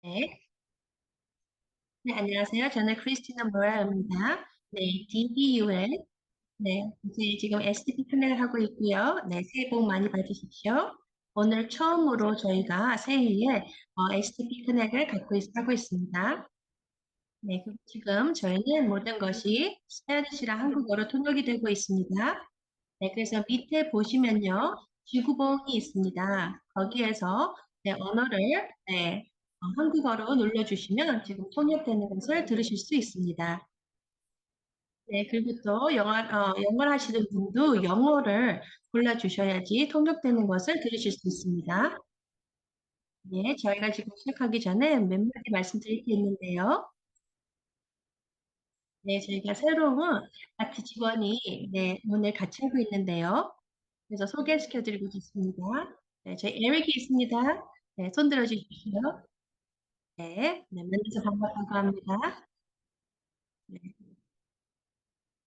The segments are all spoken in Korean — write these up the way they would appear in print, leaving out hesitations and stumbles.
네. 네, 안녕하세요. 저는 크리스티나 모라입니다. 네, DBU의 이제 지금 SDP 플랜을 하고 있고요. 네, 새해 복 많이 받으십시오. 오늘 처음으로 저희가 새해에 SDP 플랜을 하고 있습니다. 네, 지금 저희는 모든 것이 스페니쉬랑 한국어로 통역이 되고 있습니다. 네, 그래서 밑에 보시면요, 쥐구봉이 있습니다. 거기에서 언어를 한국어로 눌러주시면 지금 통역되는 것을 들으실 수 있습니다. 네, 그리고 또 영어를 하시는 분도 영어를 골라주셔야지 통역되는 것을 들으실 수 있습니다. 네, 저희가 지금 시작하기 전에 몇 마디 말씀드릴 게 있는데요. 네, 저희가 새로운 아트 직원이 오늘 같이 하고 있는데요. 그래서 소개시켜 드리고 싶습니다. 네, 저희 에릭이 있습니다. 네, 손 들어 주십시오. 만나서 반갑다고 합니다.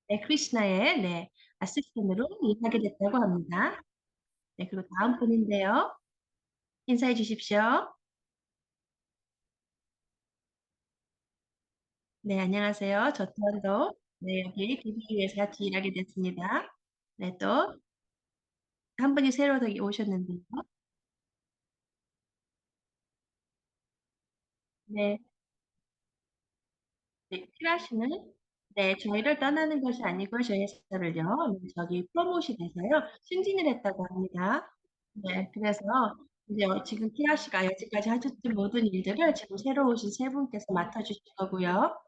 네, 크리스나의 아시스턴트로 일하게 됐다고 합니다. 네, 그리고 다음 분인데요. 인사해 주십시오. 네, 안녕하세요. 저 또한도 여기 DBU에서 같이 일하게 됐습니다. 네, 또 한 분이 새로 더 오셨는데요. 네, 키라 씨는 저희를 떠나는 것이 아니고 저희 회사를요, 저기 프로모시 돼서요, 승진을 했다고 합니다. 네, 그래서 이제 지금 키라 씨가 여지까지 하셨던 모든 일들을 지금 새로 오신 세 분께서 맡아주실 거고요.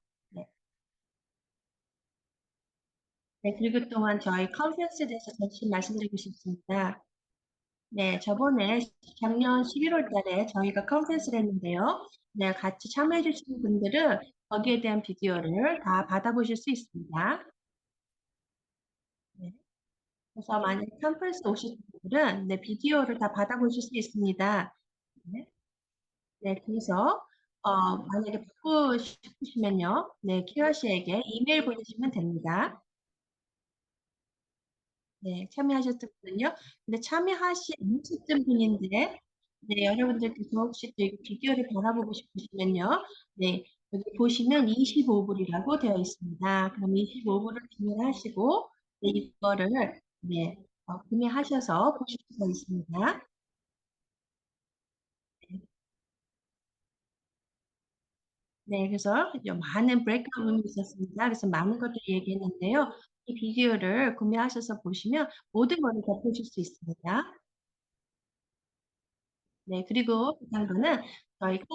네, 그리고 또한 저희 컨퍼런스에 대해서 잠시 말씀드리고 싶습니다. 네, 저번에 작년 11월 달에 저희가 컨퍼런스를 했는데요. 네, 같이 참여해 주신 분들은 거기에 대한 비디오를 다 받아보실 수 있습니다. 네. 그래서 만약에 컨퍼런스 오실 분들은 비디오를 다 받아보실 수 있습니다. 네, 그래서 만약에 받고 싶으시면요, 키라 씨에게 이메일 보내시면 됩니다. 네, 참여하셨던 분은요. 근데 참여하시 않으셨던 분인데, 여러분들께서 혹시 또 이 비디오를 바라보고 싶으시면요. 여기 보시면 25불이라고 되어 있습니다. 그럼 25불을 구매하시고, 이거를, 구매하셔서 보실 수가 있습니다. 네, 그래서 많은 브레이크아웃이 있었습니다. 그래서 많은 것들을 얘기했는데요. 이 비디오를 구매하셔서 보시면 모든 것을 다 보실 수 있습니다. 네, 그리고 그 당근은 저희가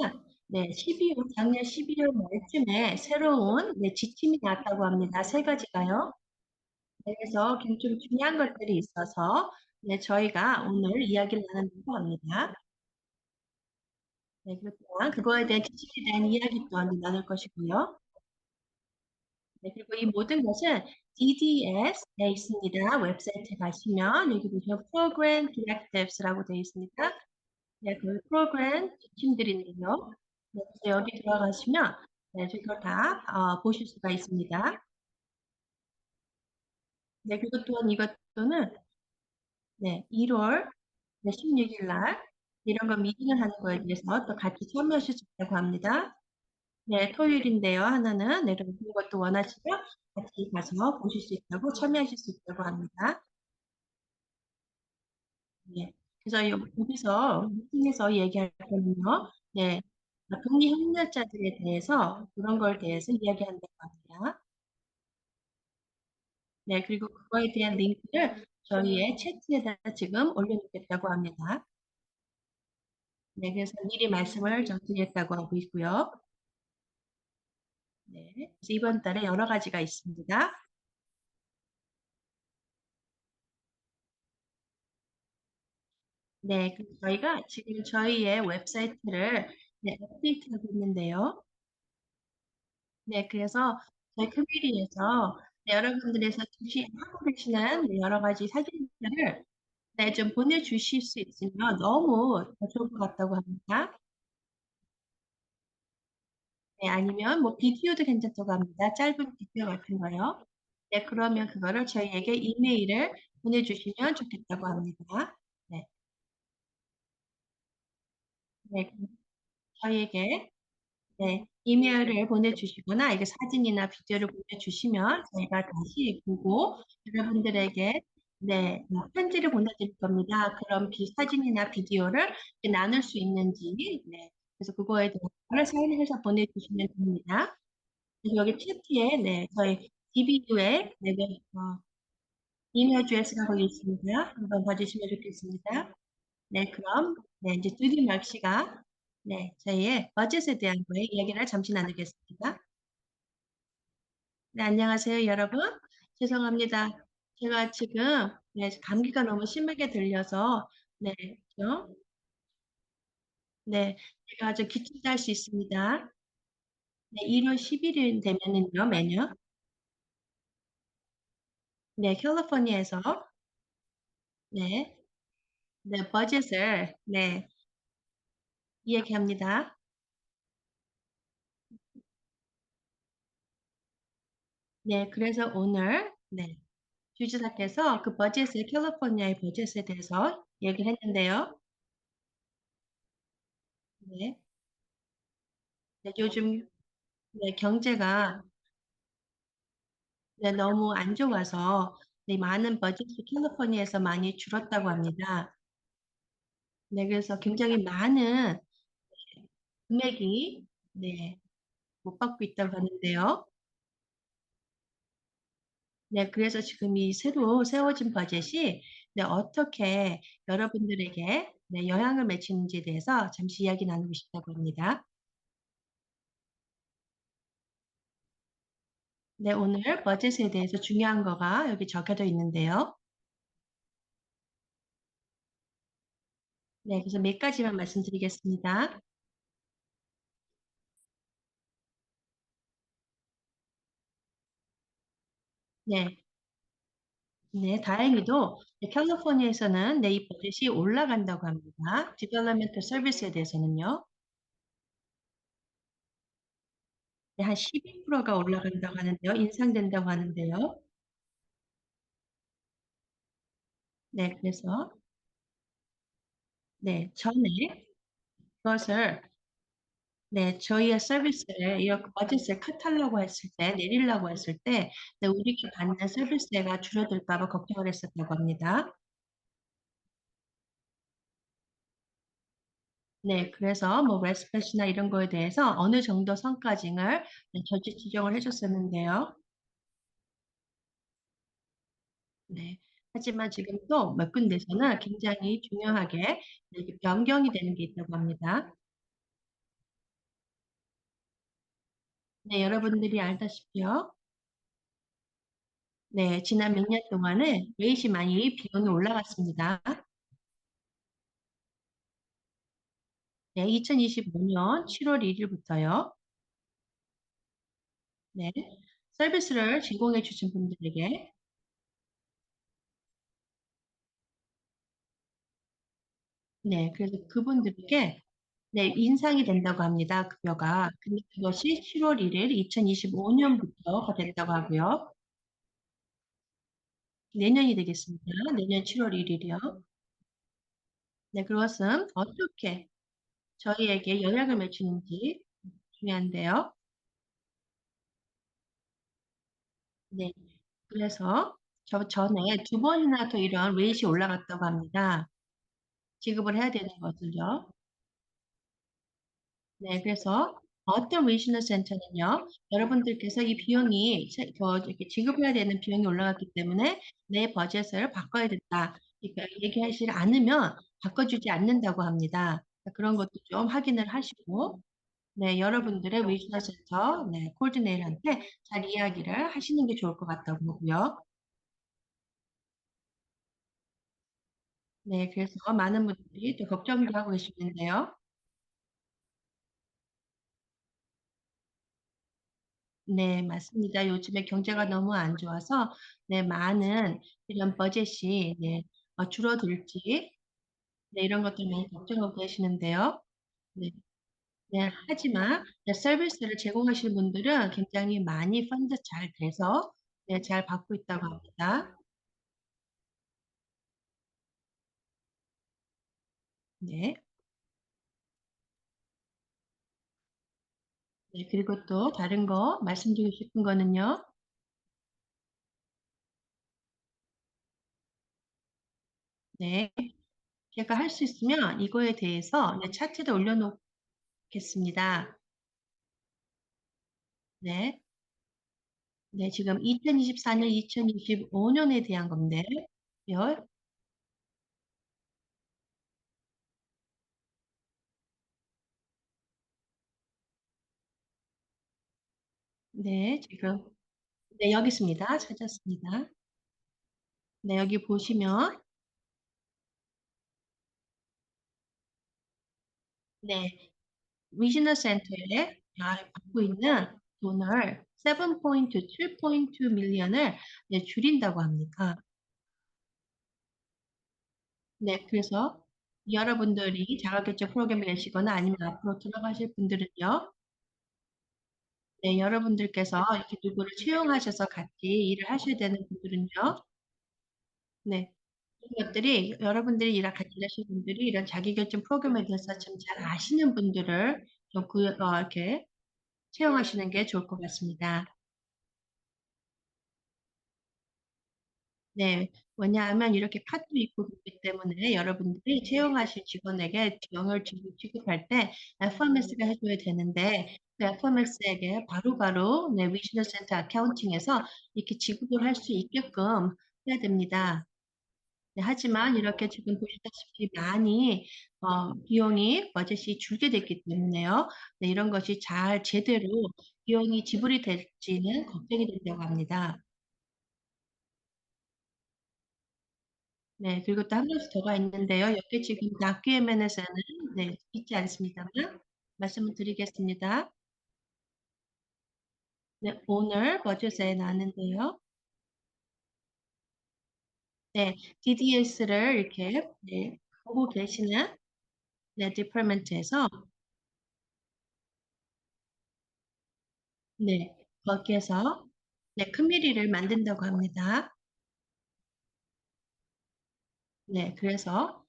작년 12월 말쯤에 새로운 지침이 나왔다고 합니다. 세 가지가요. 그래서 좀 중요한 것들이 있어서 저희가 오늘 이야기를 나눈다고 합니다. 네, 그리고 또한 그거에 대한 지침에 대한 이야기 또한 나눌 것이고요. 네, 그리고 이 모든 것은 DDS에 있습니다. 웹사이트에 가시면 여기 보시면 Program Directives라고 되어 있습니다. 네, 그 프로그램 지침들인데요. 네, 그래서 여기 들어가시면 이걸 다 보실 수가 있습니다. 네, 그리고 또한 이것도는 1월 16일 날 이런 거 미팅을 하는 거에 대해서 또 같이 참여하실 수 있다고 합니다. 네, 토요일인데요. 하나는 그리고 그것도 원하시면 같이 가서 보실 수 있다고 참여하실 수 있다고 합니다. 네. 그래서 여기서 미팅에서 얘기할 거는요. 네. 독립협력자들에 대해서 그런 걸 대해서 이야기한다고 합니다. 네. 그리고 그거에 대한 링크를 저희의 채팅에다 지금 올려놓겠다고 합니다. 네. 그래서 미리 말씀을 좀 드렸다고 하고 있고요. 네. 그래서 이번 달에 여러 가지가 있습니다. 네. 저희가 지금 저희의 웹사이트를 업데이트하고 있는데요. 네, 그래서 저희 커뮤니티에서 여러분들에서 하고 계시는 여러 가지 사진들을 좀 보내주실 수 있으면 너무 더 좋을 것 같다고 합니다. 네, 아니면 뭐 비디오도 괜찮다고 합니다. 짧은 비디오 같은 거요. 네, 그러면 그거를 저희에게 이메일을 보내주시면 좋겠다고 합니다. 네, 네, 저희에게 네, 이메일을 보내주시거나 이게 사진이나 비디오를 보내주시면 저희가 다시 보고 여러분들에게 네, 편지를 보내드릴 겁니다. 그럼 사진이나 비디오를 나눌 수 있는지, 네, 그래서 그거에 대해서 사인해서 보내주시면 됩니다. 그래서 여기 채팅에 네, 저희 DBU의 네, 네, 이메일 주소가 거기 있습니다. 한번 봐주시면 좋겠습니다. 네, 그럼 네, 이제 주디 막 씨가 네, 저희의 버젯에 대한 거에 이야기를 잠시 나누겠습니다. 네, 안녕하세요, 여러분. 죄송합니다. 제가 지금 네, 감기가 너무 심하게 들려서 네, 네, 제가 아주 기침도 할 수 있습니다. 네, 1월 11일 되면은요, 매년 네, 캘리포니아에서 네, 네, 버젯을 네, 이야기합니다. 네, 그래서 오늘 네, 주지사께서 그 버젯의 캘리포니아의 버젯에 대해서 얘기를 했는데요. 네, 네, 요즘 네, 경제가 네, 너무 안 좋아서 네, 많은 버젯이 캘리포니아에서 많이 줄었다고 합니다. 네, 그래서 굉장히 많은 금액이 네, 못 받고 있다고 하는데요. 네, 그래서 지금 이 새로 세워진 버젯이 네, 어떻게 여러분들에게 네, 영향을 미치는지에 대해서 잠시 이야기 나누고 싶다고 합니다. 네, 오늘 버젯에 대해서 중요한 거가 여기 적혀져 있는데요. 네, 그래서 몇 가지만 말씀드리겠습니다. 네, 네, 다행히도 네, 캘리포니아에서는 네, 이 버젯이 올라간다고 합니다. 디벨로먼트 서비스에 대해서는요. 네, 한 12%가 올라간다고 하는데요. 인상된다고 하는데요. 네, 그래서 네, 전에 그것을 네, 저희의 서비스를 이 버젯을 컷하려고 했을 때, 내리려고 했을 때, 네, 우리가 받는 서비스가 줄어들까 봐 걱정을 했었다고 합니다. 네, 그래서 뭐 레스패시나 이런 거에 대해서 어느 정도 성과징을 네, 절제 지정을 해줬었는데요. 네. 하지만 지금 또 몇 군데서는 굉장히 중요하게 네, 이렇게 변경이 되는 게 있다고 합니다. 네, 여러분들이 알다시피요. 네, 지난 몇 년 동안에 레이시 많이 비용이 올라갔습니다. 네, 2025년 7월 1일부터요. 네, 서비스를 제공해 주신 분들에게 네, 그래서 그분들에게 네, 인상이 된다고 합니다. 급여가. 근데 그것이 7월 1일 2025년부터가 된다고 하고요. 내년이 되겠습니다. 내년 7월 1일이요. 네, 그것은 어떻게 저희에게 영향을 미치는지 중요한데요. 네, 그래서 저 전에 두 번이나 더 이런 레이시 올라갔다고 합니다. 지급을 해야 되는 것을요. 네, 그래서 어떤 리지널 센터는요, 여러분들께서 이 비용이 더 이렇게 지급해야 되는 비용이 올라갔기 때문에 내 버젯을 바꿔야 된다. 그러니까 얘기하지 않으면 바꿔주지 않는다고 합니다. 그런 것도 좀 확인을 하시고, 네, 여러분들의 리지널 센터, 네, 코디네이터한테 잘 이야기를 하시는 게 좋을 것 같다고 보고요. 네, 그래서 많은 분들이 또 걱정도 하고 계시는데요. 네, 맞습니다. 요즘에 경제가 너무 안 좋아서, 네, 많은 이런 버젯이, 네, 줄어들지, 네, 이런 것들 많이 걱정하고 계시는데요. 네, 네, 하지만, 네, 서비스를 제공하시는 분들은 굉장히 많이 펀드 잘 돼서, 네, 잘 받고 있다고 합니다. 네, 네, 그리고 또 다른 거 말씀드리고 싶은 거는요. 네, 제가 할 수 있으면 이거에 대해서 네, 차트에 올려 놓겠습니다. 네. 네, 지금 2024년, 2025년에 대한 건데 요. 네, 지금 네, 여기 있습니다. 찾았습니다. 네, 여기 보시면 네, 리지널 센터에 받고 있는 돈을 7.2 밀리언을 네, 줄인다고 합니다. 네, 그래서 여러분들이 자가결제 프로그램에 계시거나 아니면 앞으로 들어가실 분들은요. 네, 여러분들께서 이렇게 누구를 채용하셔서 같이 일을 하셔야 되는 분들은요. 네. 이런 것들이 여러분들이 같이 일하시는 분들이 이런 자기결정 프로그램에 대해서 좀 잘 아시는 분들을 좀 이렇게 채용하시는 게 좋을 것 같습니다. 네. 왜냐하면 이렇게 카드도 있고 그렇기 때문에 여러분들이 채용하실 직원에게 비용을 지급할 때 FMS가 해줘야 되는데 그 FMS에게 바로바로 네, 리지널 센터 어카운팅에서 이렇게 지급을 할 수 있게끔 해야 됩니다. 네, 하지만 이렇게 지금 보시다시피 많이 비용이 버젯이 줄게 됐기 때문에요. 네, 이런 것이 잘 제대로 비용이 지불이 될지는 걱정이 된다고 합니다. 네, 그리고 또 한 가지 더가 있는데요. 여기 지금 다큐멘에서는 네, 있지 않습니다만 말씀을 드리겠습니다. 네, 오늘 버젯에 나왔는데요. 네, DDS를 이렇게 네, 보고 계시는 네, 디파먼트에서 네, 거기에서 네, 커뮤니티를 만든다고 합니다. 네, 그래서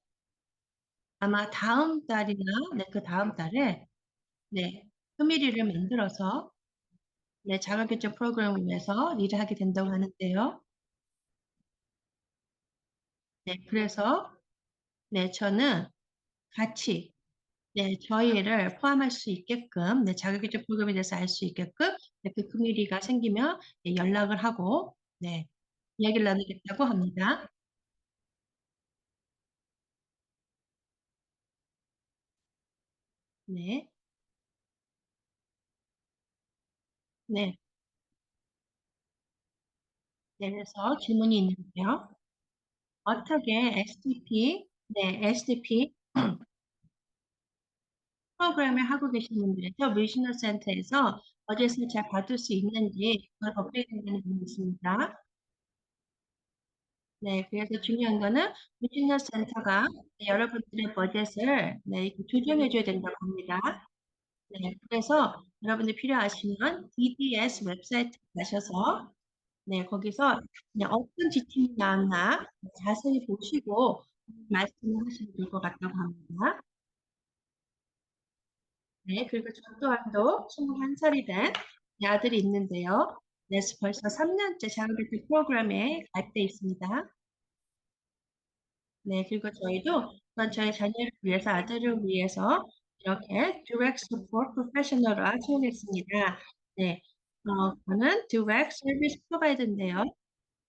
아마 다음 달이나 네, 그 다음 달에 네, 커뮤니티를 만들어서 네, 자가결정 프로그램을 위해서 일을 하게 된다고 하는데요. 네, 그래서 네, 저는 같이 네, 저희를 포함할 수 있게끔 네, 자가결정 프로그램에 대해서 알 수 있게끔 네, 그 커뮤니티가 생기면 네, 연락을 하고 네, 이야기를 나누겠다고 합니다. 네, 네, 네, 그래서 질문이 있는데요. 어떻게 SDP, 네, SDP 프로그램을 하고 계신 분들이죠. 리지널 센터에서 버젯을 잘 받을 수 있는지 그걸 업데이트하는 분이 있습니다. 네, 그래서 중요한 거는 리지널 센터가 여러분들의 버젯을 네, 이렇게 조정해 줘야 된다고 합니다. 네, 그래서 여러분들 필요하시면 DDS 웹사이트 가셔서 네, 거기서 네, 어떤 지침이 나왔나 자세히 보시고 말씀을 하시면 될 것 같다고 합니다. 네, 그리고 저 또한도 21살이 된 아들이 있는데요. 네, 벌써 3년째 자율교육 프로그램에 가입돼 있습니다. 네, 그리고 저희도 또한 저희 자녀를 위해서, 아들을 위해서 이렇게 Direct Support Professional을 채용했습니다. 네, 저는 Direct Service Provider인데요.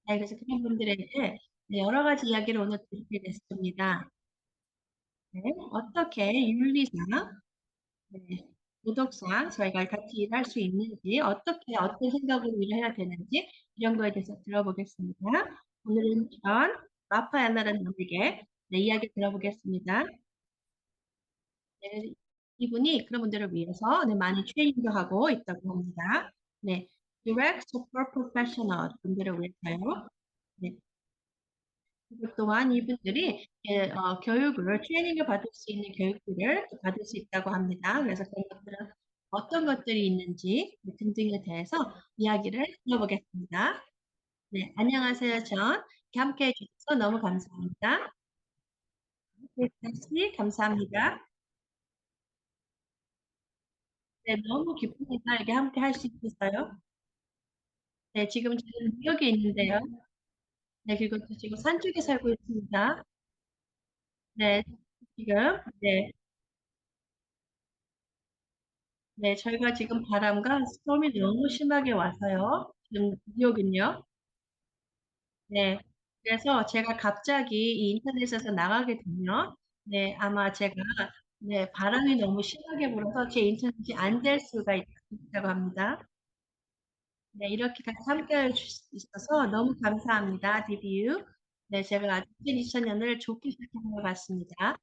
네, 그래서 그런 분들에게 네, 여러 가지 이야기를 오늘 드리게 됐습니다. 네, 어떻게 윤리상 네. 도덕상 저희가 같이 일할 수 있는지, 어떻게, 어떤 생각으로 일을 해야 되는지, 이런 거에 대해서 들어보겠습니다. 오늘은 전 라파엘라라는 분에게 네, 이야기 들어보겠습니다. 네, 이분이 그런 분들을 위해서 네, 많이 트레이닝도 하고 있다고 합니다. 네, Direct Support Professional 분들을 위해서요. 네, 그리고 또한 이분들이 교육을, 트레이닝을 받을 수 있는 교육들을 또 받을 수 있다고 합니다. 그래서 그런 것들은 어떤 것들이 있는지 등등에 대해서 이야기를 들어보겠습니다. 네, 안녕하세요, 전. 이렇게 함께 해주셔서 너무 감사합니다. 네, 다시 감사합니다. 네, 너무 기쁩니다. 이렇게 함께 할 수 있어서요. 네, 지금 저는 뉴욕에 있는데요. 네, 그리고 또 지금 산 쪽에 살고 있습니다. 네, 지금, 네, 네, 저희가 지금 바람과 스톰이 너무 심하게 와서요. 지금 뉴욕은요. 네, 그래서 제가 갑자기 이 인터넷에서 나가게 되면, 네, 아마 제가, 네, 바람이 너무 심하게 불어서 제 인터넷이 안 될 수가 있다고 합니다. 네, 이렇게 같이 함께 할 수 있어서 너무 감사합니다, 디비유. 네, 제가 2020년을 좋게 시작한 것 같습니다.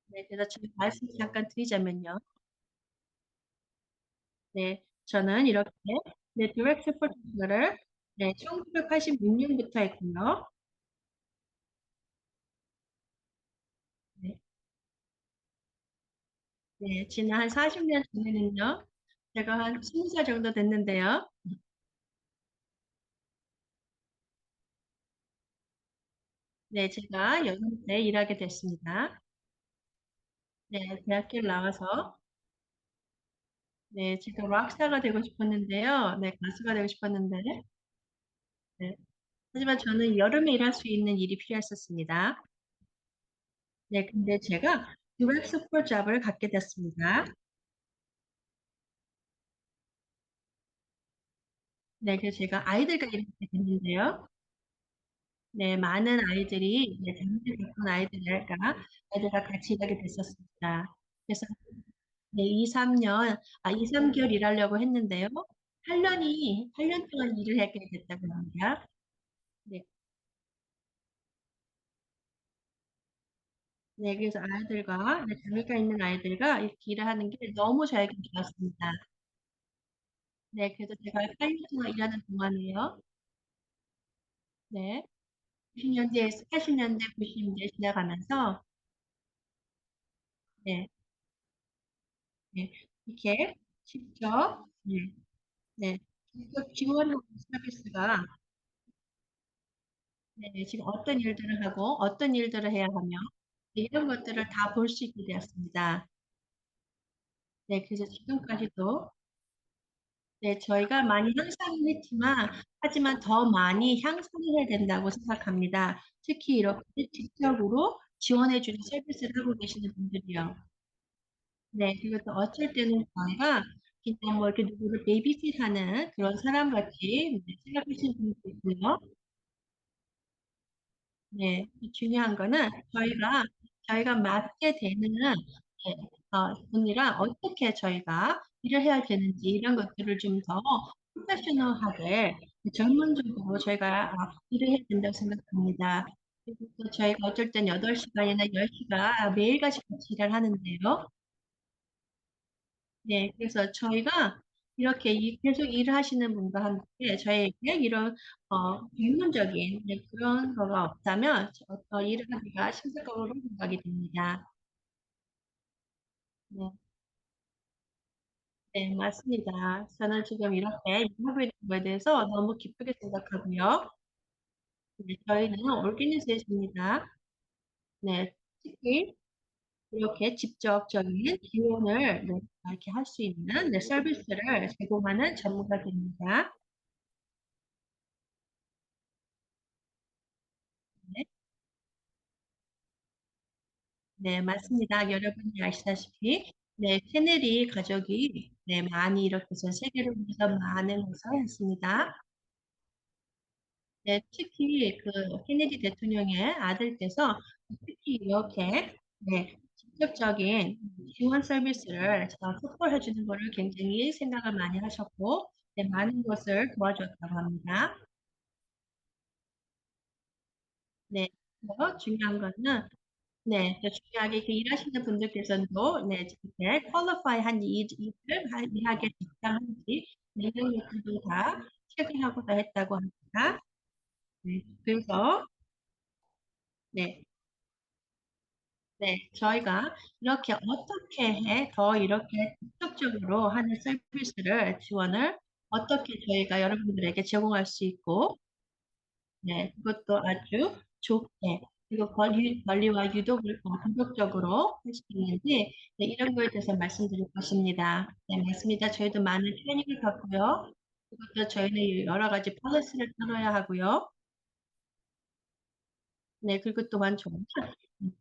네, 그래서 제 말씀 잠깐 드리자면요. 네, 저는 이렇게, 네, 디렉트 포트를, 네, 1986년부터 했고요. 네, 네, 지난 한 40년 전에는요. 제가 한 20살 정도 됐는데요. 네, 제가 여기서 일하게 됐습니다. 네, 대학교를 나와서, 네, 제가 락스타가 되고 싶었는데요. 네, 가수가 되고 싶었는데, 네. 하지만 저는 여름에 일할 수 있는 일이 필요했었습니다. 네, 근데 제가 유학 스포 잡을 갖게 됐습니다. 네, 그래서 제가 아이들과 일하게 됐는데요. 네, 많은 아이들이, 네, 장애를 겪은 아이들과 같이 일하게 됐었습니다. 그래서, 네, 2, 3개월 일하려고 했는데요. 8년 동안 일을 하게 됐다고 합니다. 네, 네, 그래서 아이들과, 네, 장애가 있는 아이들과 이렇게 일을 하는 게 너무 저에게 좋았습니다. 네, 그래서 제가 8년 동안 일하는 동안에요. 네, 90년대, 80년대, 90년대 지나가면서, 네, 네, 이렇게 직접, 네, 네, 직접 지원하는 서비스가, 네, 지금 어떤 일들을 하고, 어떤 일들을 해야 하며, 네, 이런 것들을 다 볼 수 있게 되었습니다. 네, 그래서 지금까지도, 네, 저희가 많이 향상을 했지만, 하지만 더 많이 향상을 해야 된다고 생각합니다. 특히 이렇게 직접으로 지원해주는 서비스를 하고 계시는 분들이요. 네, 그리고 또 어쩔 때는 저희가 그냥 뭐 이렇게 누구를 베이비sit 그런 사람 같이 네, 생각하시는 분도 있고요. 네, 중요한 거는 저희가 맡게 되는 네, 분이랑 어떻게 저희가 일을 해야 되는지 이런 것들을 좀 더 프로페셔널하게 전문적으로 저희가 일을 해야 된다고 생각합니다. 그리고 또 저희가 어쩔 땐 8시간이나 10시간 매일같이 같이 일을 하는데요. 네, 그래서 저희가 이렇게 계속 일을 하시는 분과 함께 저희에게 이런 전문적인 네, 그런 거가 없다면 일을 하기가 힘들 거로 생각이 됩니다. 네, 네, 맞습니다. 저는 지금 이렇게 일하고 있는 거에 대해서 너무 기쁘게 생각하고요. 네, 저희는 오르기니제이션입니다. 네, 특히 이렇게 직접적인 지원을 네, 이렇게 할 수 있는 네, 서비스를 제공하는 전문가들입니다. 네. 네, 맞습니다. 여러분이 아시다시피, 네, 케네디 가족이, 네, 많이 이렇게 전 세계를 위해서 많은 것을 했습니다. 네, 특히 그 케네디 대통령의 아들께서 특히 이렇게, 네, 직접적인 지원 서비스를 확보해 주는 것을 굉장히 생각을 많이 하셨고, 네, 많은 것을 도와줬다고 합니다. 네, 더 중요한 것은 네, 중요하게 그 일하시는 분들께서도 네, 이렇게 퀄리파이한 일을 하게 적당한지 네, 이런 것들도 다 체크하고자 했다고 합니다. 네, 그래서 네, 네, 저희가 이렇게 어떻게 더 이렇게 직접적으로 하는 서비스를 지원을 어떻게 저희가 여러분들에게 제공할 수 있고 네, 그것도 아주 좋게 그리고 권리와 유독을 도덕적으로 할 수 있는지 네, 이런 거에 대해서 말씀드릴 것입니다. 네, 맞습니다. 저희도 많은 트레이닝을 받고요. 그것도 저희는 여러 가지 policy를 따라야 하고요. 네, 그리고 또한 저희가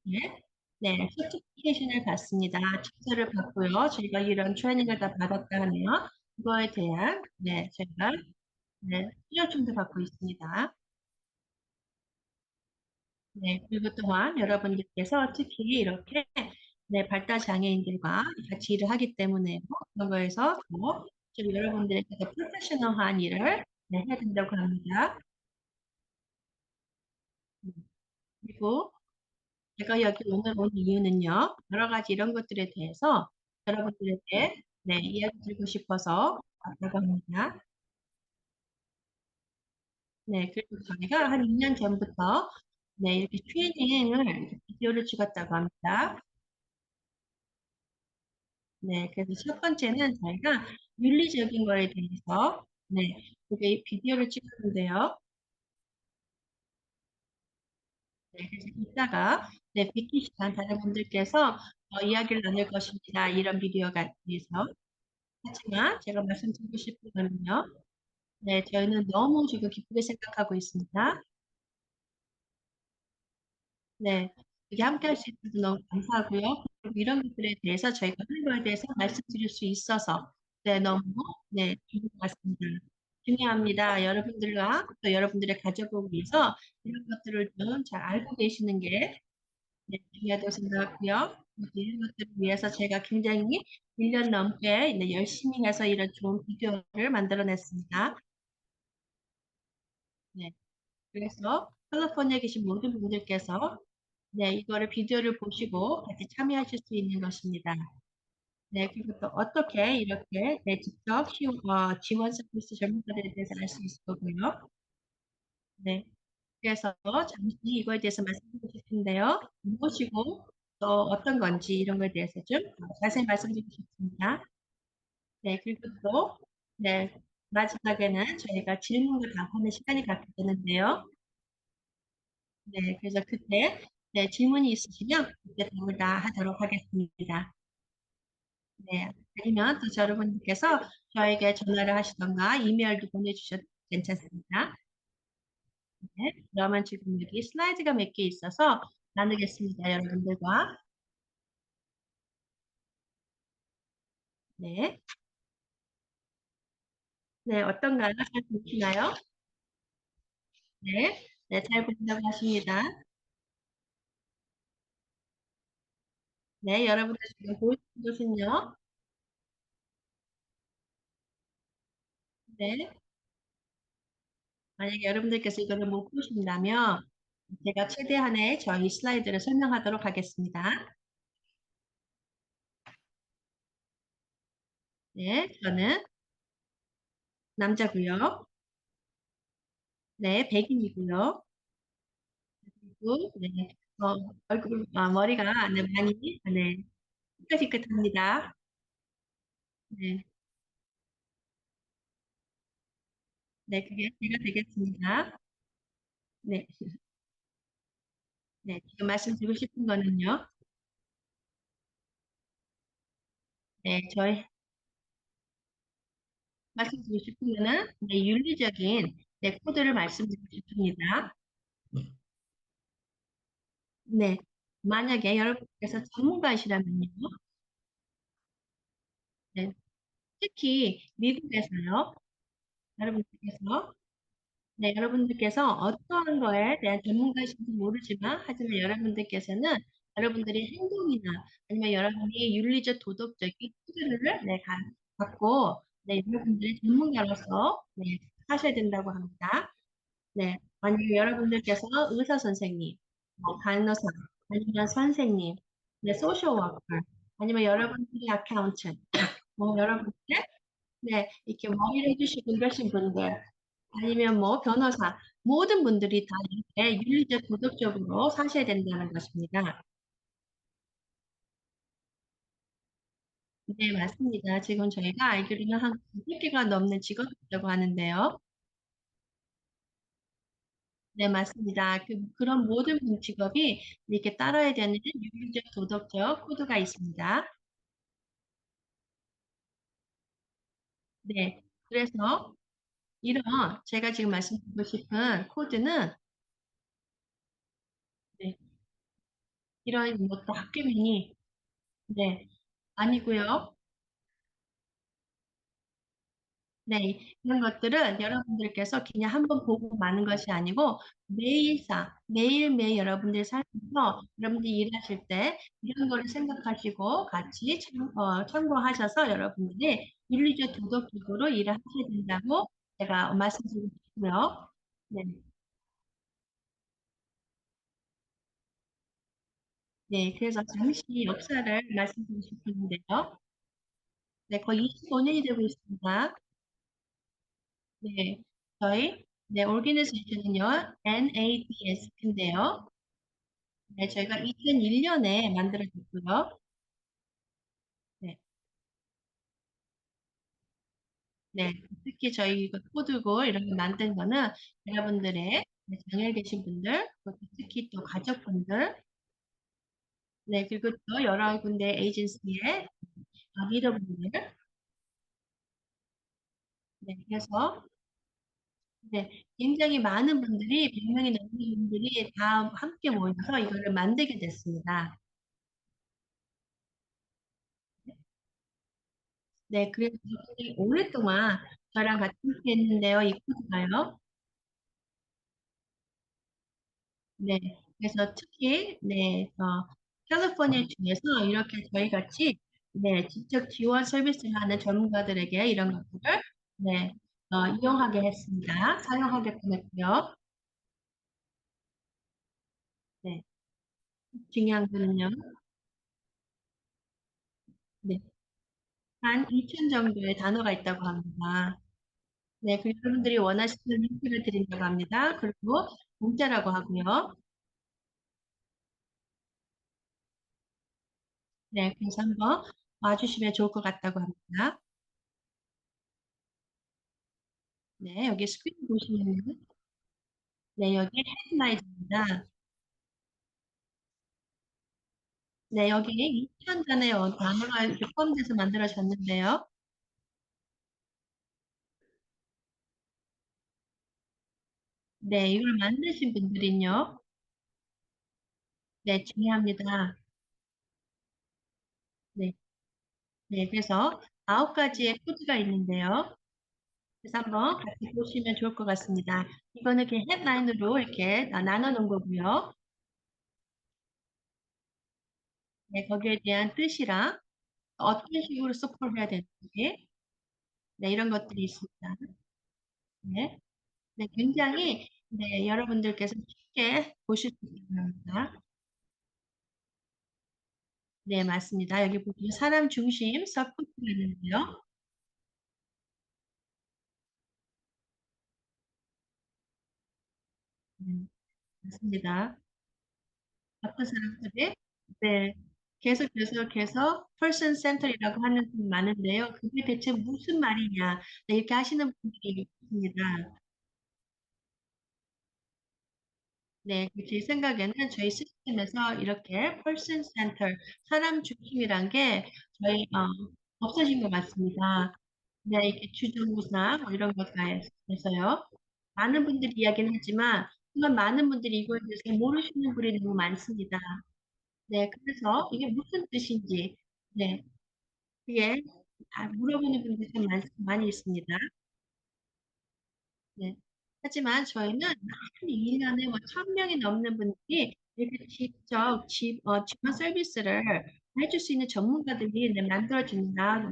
네, 네, 서티피케이션을 받습니다. chứng 를 받고요. 저희가 이런 트레이닝을 다 받았다 하면 그거에 대한 네, 저희가 네, 수료증도 받고 있습니다. 네, 그리고 또한 여러분들께서 특히 이렇게 네, 발달 장애인들과 같이 일을 하기 때문에 그런 거에서 좀 여러분들께서 프로페셔널한 일을 네, 해야 된다고 합니다. 그리고 제가 여기 오늘 온 이유는요, 여러 가지 이런 것들에 대해서 여러분들에게 네, 이야기 드리고 싶어서 왔다고 합니다. 네, 그리고 저희가 한 2년 전부터 네, 이렇게 트레이닝을 이렇게 비디오를 찍었다고 합니다. 네, 그래서 첫 번째는 저희가 윤리적인 거에 대해서 네, 그게 비디오를 찍었는데요. 네, 그래서 이따가 네, 비키 시간 다른 분들께서 이야기를 나눌 것입니다. 이런 비디오가 있어서. 하지만 제가 말씀드리고 싶은 거는요. 네, 저희는 너무 지금 기쁘게 생각하고 있습니다. 네, 이게 함께 할 수 있어서 너무 감사하고요. 그리고 이런 것들에 대해서 저희가 하는 거에 대해서 말씀드릴 수 있어서 네, 너무 네, 좋은 것 같습니다. 중요합니다. 여러분들과 또 여러분들의 가족을 위해서 이런 것들을 좀 잘 알고 계시는 게 네, 중요하다고 생각하고요. 이런 것들을 위해서 제가 굉장히 1년 넘게 네, 열심히 해서 이런 좋은 비디오를 만들어냈습니다. 네, 그래서 캘리포니아에 계신 모든 분들께서 네, 이거를 비디오를 보시고 같이 참여하실 수 있는 것입니다. 네, 그리고 또 어떻게 이렇게 네, 직접 지원 서비스 전문가들에 대해서 알 수 있을 거고요. 네, 그래서 잠시 이거에 대해서 말씀드리고 싶은데요. 무엇이고 또 어떤 건지 이런 거에 대해서 좀 자세히 말씀드리고 싶습니다. 네, 그리고 또 네, 마지막에는 저희가 질문과 답하는 시간이 갖게 되는데요. 네, 그래서 그때 네, 질문이 있으시면 그때 답을 다 하도록 하겠습니다. 네, 아니면 또 여러분들께서 저에게 전화를 하시던가 이메일도 보내주셔도 괜찮습니다. 네, 그러면 지금 여기 슬라이드가 몇 개 있어서 나누겠습니다, 여러분들과. 네, 네, 어떤가요? 잘 보시나요? 네, 네, 잘 보인다고 하십니다. 네, 여러분들 지금 보이는 것은요. 네, 만약에 여러분들께서 이거를 못 보신다면 제가 최대한의 저희 슬라이드를 설명하도록 하겠습니다. 네, 저는 남자고요. 네, 백인이고요. 그리고 네, 머리가 네, 많이 네, 삐끗삐끗합니다. 네, 네, 그게 제가 되겠습니다. 네, 네, 지금 말씀드리고 싶은 거는요. 네, 저희 말씀드리고 싶은 거는 네, 윤리적인 네, 코드를 말씀드리고 싶습니다. 네, 만약에 여러분께서 전문가이시라면요. 네, 특히 미국에서요. 여러분께서 네, 여러분들께서 어떠한 거에 대한 전문가이신지 모르지만, 하지만 여러분들께서는 여러분들의 행동이나 아니면 여러분이 윤리적, 도덕적인 코드를 네, 갖고 네, 여러분들의 전문가로서 네, 하셔야 된다고 합니다. 네, 만약에 여러분들께서 의사 선생님, 뭐 간호사, 아니면 선생님, 네, 소셜 워커, 아니면 여러분들의 아카운트, 뭐 여러분들 네, 이렇게 머리를 해주시고 이러신 분들, 아니면 뭐 변호사, 모든 분들이 다 이렇게 윤리적, 도덕적으로 사셔야 된다는 것입니다. 네, 맞습니다. 지금 저희가 알기로는 한 900개가 넘는 직업이 있다고 하는데요. 네, 맞습니다. 그런 모든 직업이 이렇게 따라야 되는 윤리적, 도덕적 코드가 있습니다. 네. 그래서 이런 제가 지금 말씀드리고 싶은 코드는 네, 이런 뭐 학교명이 네, 아니고요. 네, 이런 것들은 여러분들께서 그냥 한번 보고 마는 것이 아니고 매일매일 여러분들 살면서 여러분들이 일하실 때 이런 거를 생각하시고 같이 참고하셔서 여러분들이 윤리적 도덕적으로 일을 하셔야 된다고 제가 말씀드리고 싶고요. 네, 네, 그래서 잠시 역사를 말씀드리고 싶은데요. 네, 거의 25년이 되고 있습니다. 네, 네, 오르기니제이션은요, NADS인데요. 네, 저희가 2001년에 만들어졌고요. 네, 네, 특히 저희 그 코드고 이런 거 만든 거는 여러분들의 네, 장애 계신 분들, 그리고 특히 또 가족분들, 네, 그리고 또 여러 군데 에이전시의 리더분들, 네, 그래서 네, 굉장히 많은 분들이, 100명이 넘는 분들이 다 함께 모여서 이거를 만들게 됐습니다. 네, 그래서 굉장히 오랫동안 저랑 같이 함께 했는데요, 이 코드가요. 네, 그래서 특히, 네, 캘리포니아 주에서 이렇게 저희 같이, 네, 직접 지원 서비스를 하는 전문가들에게 이런 것들을, 네, 이용하게 했습니다. 사용하게끔 했고요. 네, 중요한 거는요, 네, 한 2천 정도의 단어가 있다고 합니다. 네, 그리고 여러분들이 원하시는 링크를 드린다고 합니다. 그리고 문자라고 하고요. 네, 그래서 한번 와주시면 좋을 것 같다고 합니다. 네, 여기 스크린 보시면은, 네, 여기 헤드라인입니다. 네, 여기 2,000단의 단어가 이렇게 포함돼서 만들어졌는데요. 네, 이걸 만드신 분들은요. 네, 중요합니다. 네, 네, 그래서 9가지의 코드가 있는데요. 그래서 한번 같이 보시면 좋을 것 같습니다. 이거는 이렇게 헤드라인으로 이렇게 나눠 놓은 거고요. 네, 거기에 대한 뜻이랑 어떤 식으로 서포트를 해야 되는지, 네, 이런 것들이 있습니다. 네, 네, 굉장히, 네, 여러분들께서 쉽게 보실 수 있습니다. 네, 맞습니다. 여기 보시면 사람 중심 서포트가 있는데요. 맞습니다. 어떤 사람들이, 네, 계속 person centered이라고 하는 분이 많은데요. 그게 대체 무슨 말이냐, 네, 이렇게 하시는 분들이 있습니다. 네, 제 생각에는 저희 시스템에서 이렇게 person center, 사람 중심이란 게 저희, 없어진 것 같습니다. 네, 이렇게 주정부사 뭐 이런 것에 대해서요. 많은 분들이 이야기는 하지만, 정말 많은 분들이 이거에 대해서 모르시는 분이 너무 많습니다. 네, 그래서 이게 무슨 뜻인지, 네, 그게 다 물어보는 분들이 참 많이 있습니다. 네. 하지만 저희는 한 1년에 뭐 1,000명이 넘는 분들이 이렇게 직접 지원 서비스를 해줄 수 있는 전문가들이 네,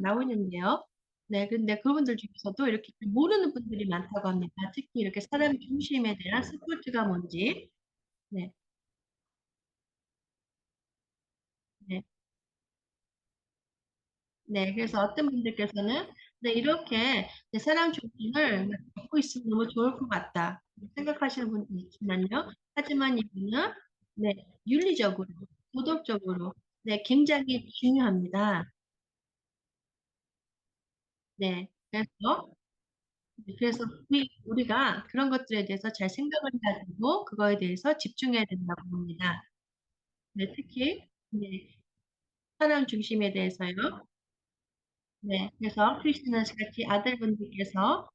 나오는데요. 네, 근데 그분들 중에서도 이렇게 모르는 분들이 많다고 합니다. 특히 이렇게 사람 중심에 대한 스포츠가 뭔지. 네, 네. 네, 그래서 어떤 분들께서는 네, 이렇게 내 사람 중심을 갖고 있으면 너무 좋을 것 같다 생각하시는 분도 있지만요. 하지만 이거는 네, 윤리적으로, 도덕적으로 네, 굉장히 중요합니다. 네, 그래서 그래서 우리가 그런 것들에 대해서 잘 생각을 해야 되고, 그거에 대해서 집중해야 된다고 봅니다. 네, 특히, 네, 사람 중심에 대해서요. 네, 그래서 크리스마스 같이 아들분들께서,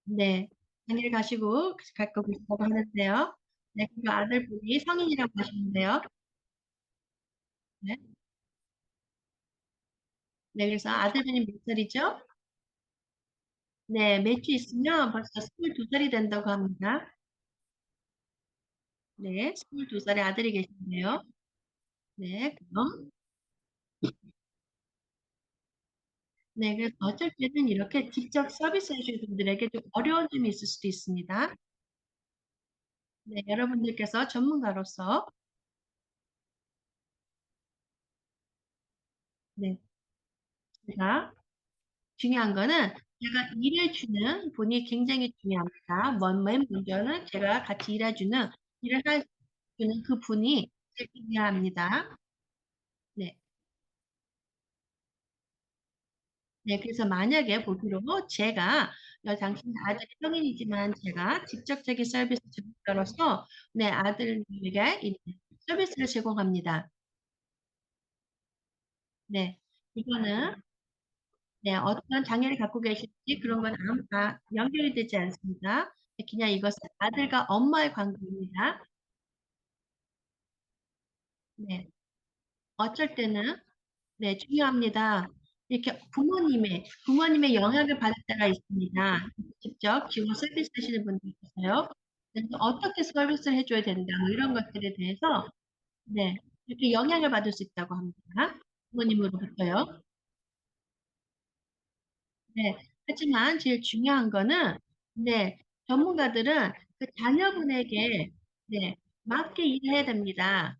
네, 장일 가시고, 갖고 계시다고 하는데요. 네, 그 아들분이 성인이라고 하시는데요. 네, 네, 그래서 아들분이 몇 살이죠? 네, 몇 주 있으면 벌써 22살이 된다고 합니다. 네, 22살의 아들이 계신데요. 네, 그럼. 네, 그래서 어쩔 때는 이렇게 직접 서비스 해주는 분들에게 좀 어려운 점이 있을 수도 있습니다. 네, 여러분들께서 전문가로서, 네, 제가 중요한 거는 제가 일해주는 분이 굉장히 중요합니다. 맨 먼저는 제가 같이 일을 해주는 그 분이 제일 중요합니다. 네. 네, 그래서 만약에 보기로 제가 당신 아들이 성인이지만 제가 직접적인 서비스 전문가로서 네, 아들에게 이 서비스를 제공합니다. 네, 이거는 네, 어떤 장애를 갖고 계실지 그런 건 연결이 되지 않습니다. 그냥 이것은 아들과 엄마의 관계입니다. 네, 어쩔 때는 네, 중요합니다. 이렇게 부모님의 영향을 받을 때가 있습니다. 직접 지원 서비스 하시는 분들 계세요. 그래서 어떻게 서비스를 해줘야 된다, 뭐 이런 것들에 대해서, 네, 이렇게 영향을 받을 수 있다고 합니다. 부모님으로부터요. 네, 하지만 제일 중요한 거는, 네, 전문가들은 그 자녀분에게, 네, 맞게 일해야 됩니다.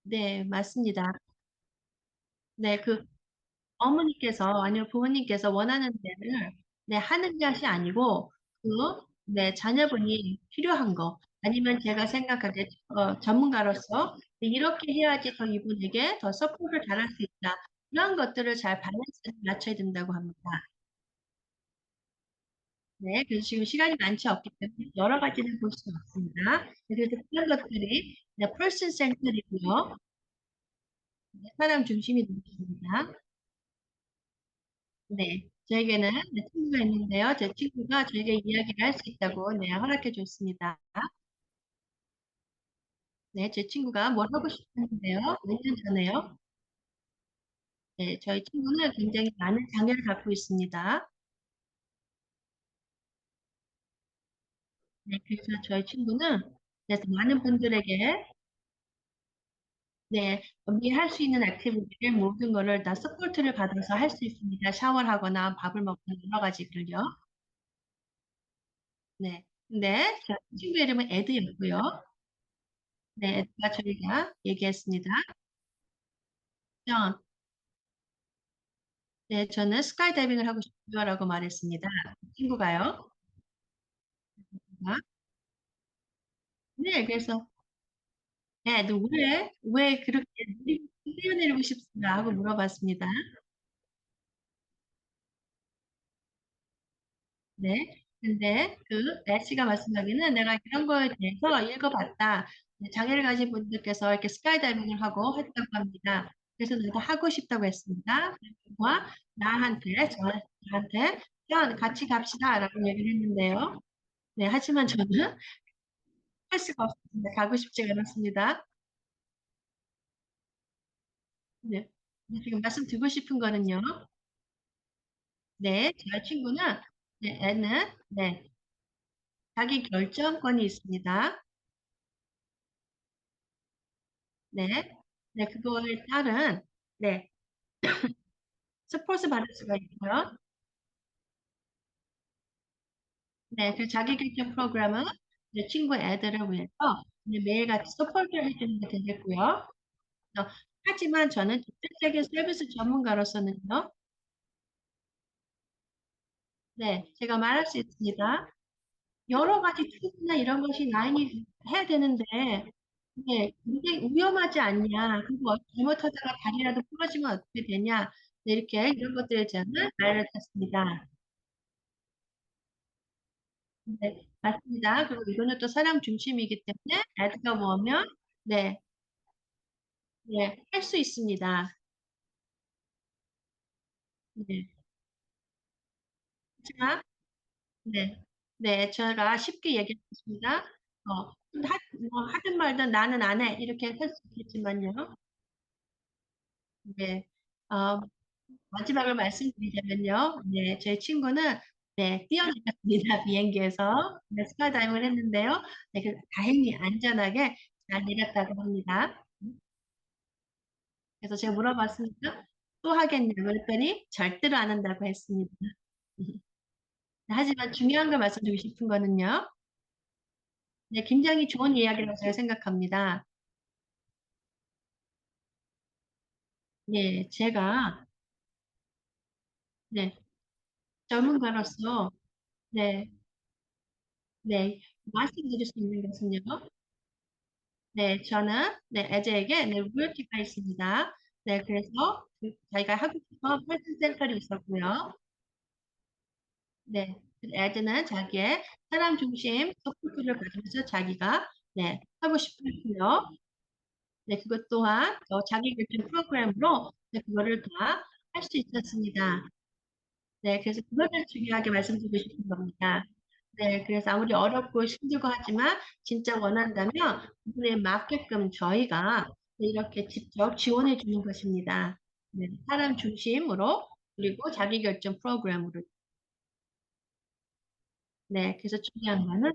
네, 맞습니다. 네, 어머니께서 아니면 부모님께서 원하는 데를 네, 하는 것이 아니고 그 네, 자녀분이 필요한 거 아니면 제가 생각하기에 전문가로서 이렇게 해야지 더 이분에게 더 서포트를 잘할 수 있다. 이런 것들을 잘 밸런스를 맞춰야 된다고 합니다. 네, 그래서 지금 시간이 많지 않기 때문에 여러 가지를 볼 수는 없습니다. 네, 그래서 그런 것들이 네, person centered이고요. 네, 사람 중심이 되겠습니다. 네, 저에게는 네, 친구가 있는데요. 제 친구가 저에게 이야기를 할 수 있다고 네, 허락해 줬습니다. 네, 제 친구가 뭘 하고 싶었는데요. 몇 년 전에요. 네, 저희 친구는 굉장히 많은 장애를 갖고 있습니다. 네, 그래서 저희 친구는 네, 많은 분들에게 네, 할 수 있는 액티비티를 모든 거를 다 서포트를 받아서 할 수 있습니다. 샤워를 하거나 밥을 먹거나 여러 가지를요. 네, 근데 저 친구 이름은 에드였고요. 네, 에드가 저희가 얘기했습니다. 전, 네, 저는 스카이다이빙을 하고 싶어요라고 말했습니다. 친구가요. 네, 그래서 네, 너 왜 그렇게 뛰어내리고 싶습니다 하고 물어봤습니다. 네. 근데 애쉬가 말씀하기는 내가 이런 거에 대해서 읽어봤다. 네, 장애를 가진 분들께서 이렇게 스카이다이빙을 하고 했다고 합니다. 그래서 내가 하고 싶다고 했습니다. 그와 저한테 같이 갑시다라고 얘기를 했는데요. 네, 하지만 저는 할 수가 없습니다. 가고 싶지가 않았습니다. 네. 지금 말씀드리고 싶은 거는요. 네, 제 친구는 애는 자기 결정권이 있습니다. 네, 네, 그거에 따른 네, 스포츠 받을 수가 있고요. 네, 그 자기 결정 프로그램은 내 친구 애들을 위해서 매일같이 서포트를 해주는 게 되겠고요. 하지만 저는 직접적인 서비스 전문가로서는요. 네, 제가 말할 수 있습니다. 여러 가지 툴이나 이런 것이 나인이 해야 되는데, 네, 굉장히 위험하지 않냐. 그리고 잘못하다가 다리라도 부러지면 어떻게 되냐. 네, 이렇게 이런 것들을 저는 알려줬습니다. 네, 맞습니다. 그리고 이거는 또 사람 중심이기 때문에 에드가 뭐면 네, 네, 할 수 있습니다. 네. 자, 네. 네, 제가 쉽게 얘기했습니다. 근데 뭐 하든 말든 나는 안 해. 이렇게 할 수 있겠지만요. 네. 어, 마지막으로 말씀드리자면요. 네, 제 친구는 네, 뛰어내렸습니다. 비행기에서. 네, 스카이다이빙을 했는데요. 네, 다행히 안전하게 잘 내렸다고 합니다. 그래서 제가 물어봤으니까 또 하겠냐고 그랬더니 절대로 안 한다고 했습니다. 하지만 중요한 걸 말씀드리고 싶은 거는요. 네, 굉장히 좋은 이야기라고 제가 생각합니다. 네, 제가 네, 전문가로서 네, 네, 말씀드릴 수 있는 것은요. 네, 저는 네, 애제에게 네, 로열티가 있습니다. 네, 그래서 자기가 하고 싶은 팔찌 센터리 있었고요. 네, 애드는 자기의 사람 중심 서포트를 가지면서 자기가 네, 하고 싶었고요. 네, 그것 또한 자기 결정 프로그램으로 네, 그거를 다 할 수 있었습니다. 네, 그래서 그거를 중요하게 말씀드리고 싶은 겁니다. 네, 그래서 아무리 어렵고 힘들고 하지만 진짜 원한다면 그분에 맞게끔 저희가 이렇게 직접 지원해 주는 것입니다. 네, 사람 중심으로 그리고 자기결정 프로그램으로. 네, 그래서 중요한 거는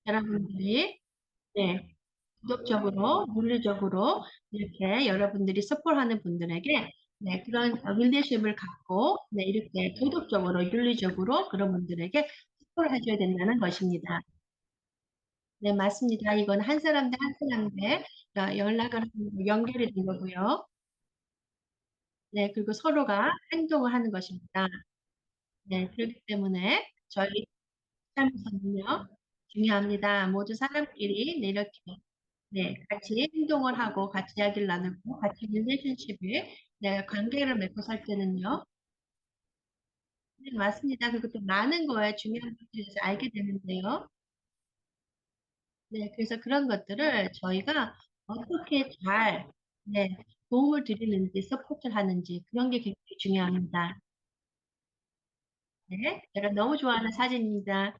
여러분들이 네, 도덕적으로, 물리적으로 이렇게 여러분들이 서포트하는 분들에게 네, 그런 리더십을 갖고 네, 이렇게 도덕적으로, 윤리적으로 그런 분들에게 서포트를 해줘야 된다는 것입니다. 네, 맞습니다. 이건 한 사람 대 한 사람 대 연락을 하는 연결이 된 거고요. 네, 그리고 서로가 행동을 하는 것입니다. 네, 그렇기 때문에 저희 삶에서는요, 중요합니다. 모두 사람끼리 네, 이렇게 네, 같이 행동을 하고 같이 이야기를 나누고 같이 릴레이션십을 네, 관계를 맺고 살 때는요. 네, 맞습니다. 그리고 또 많은 거에 중요한 것들에 대해서 알게 되는데요. 네, 그래서 그런 것들을 저희가 어떻게 잘 네, 도움을 드리는지, 서포트를 하는지 그런 게 굉장히 중요합니다. 네, 제가 너무 좋아하는 사진입니다.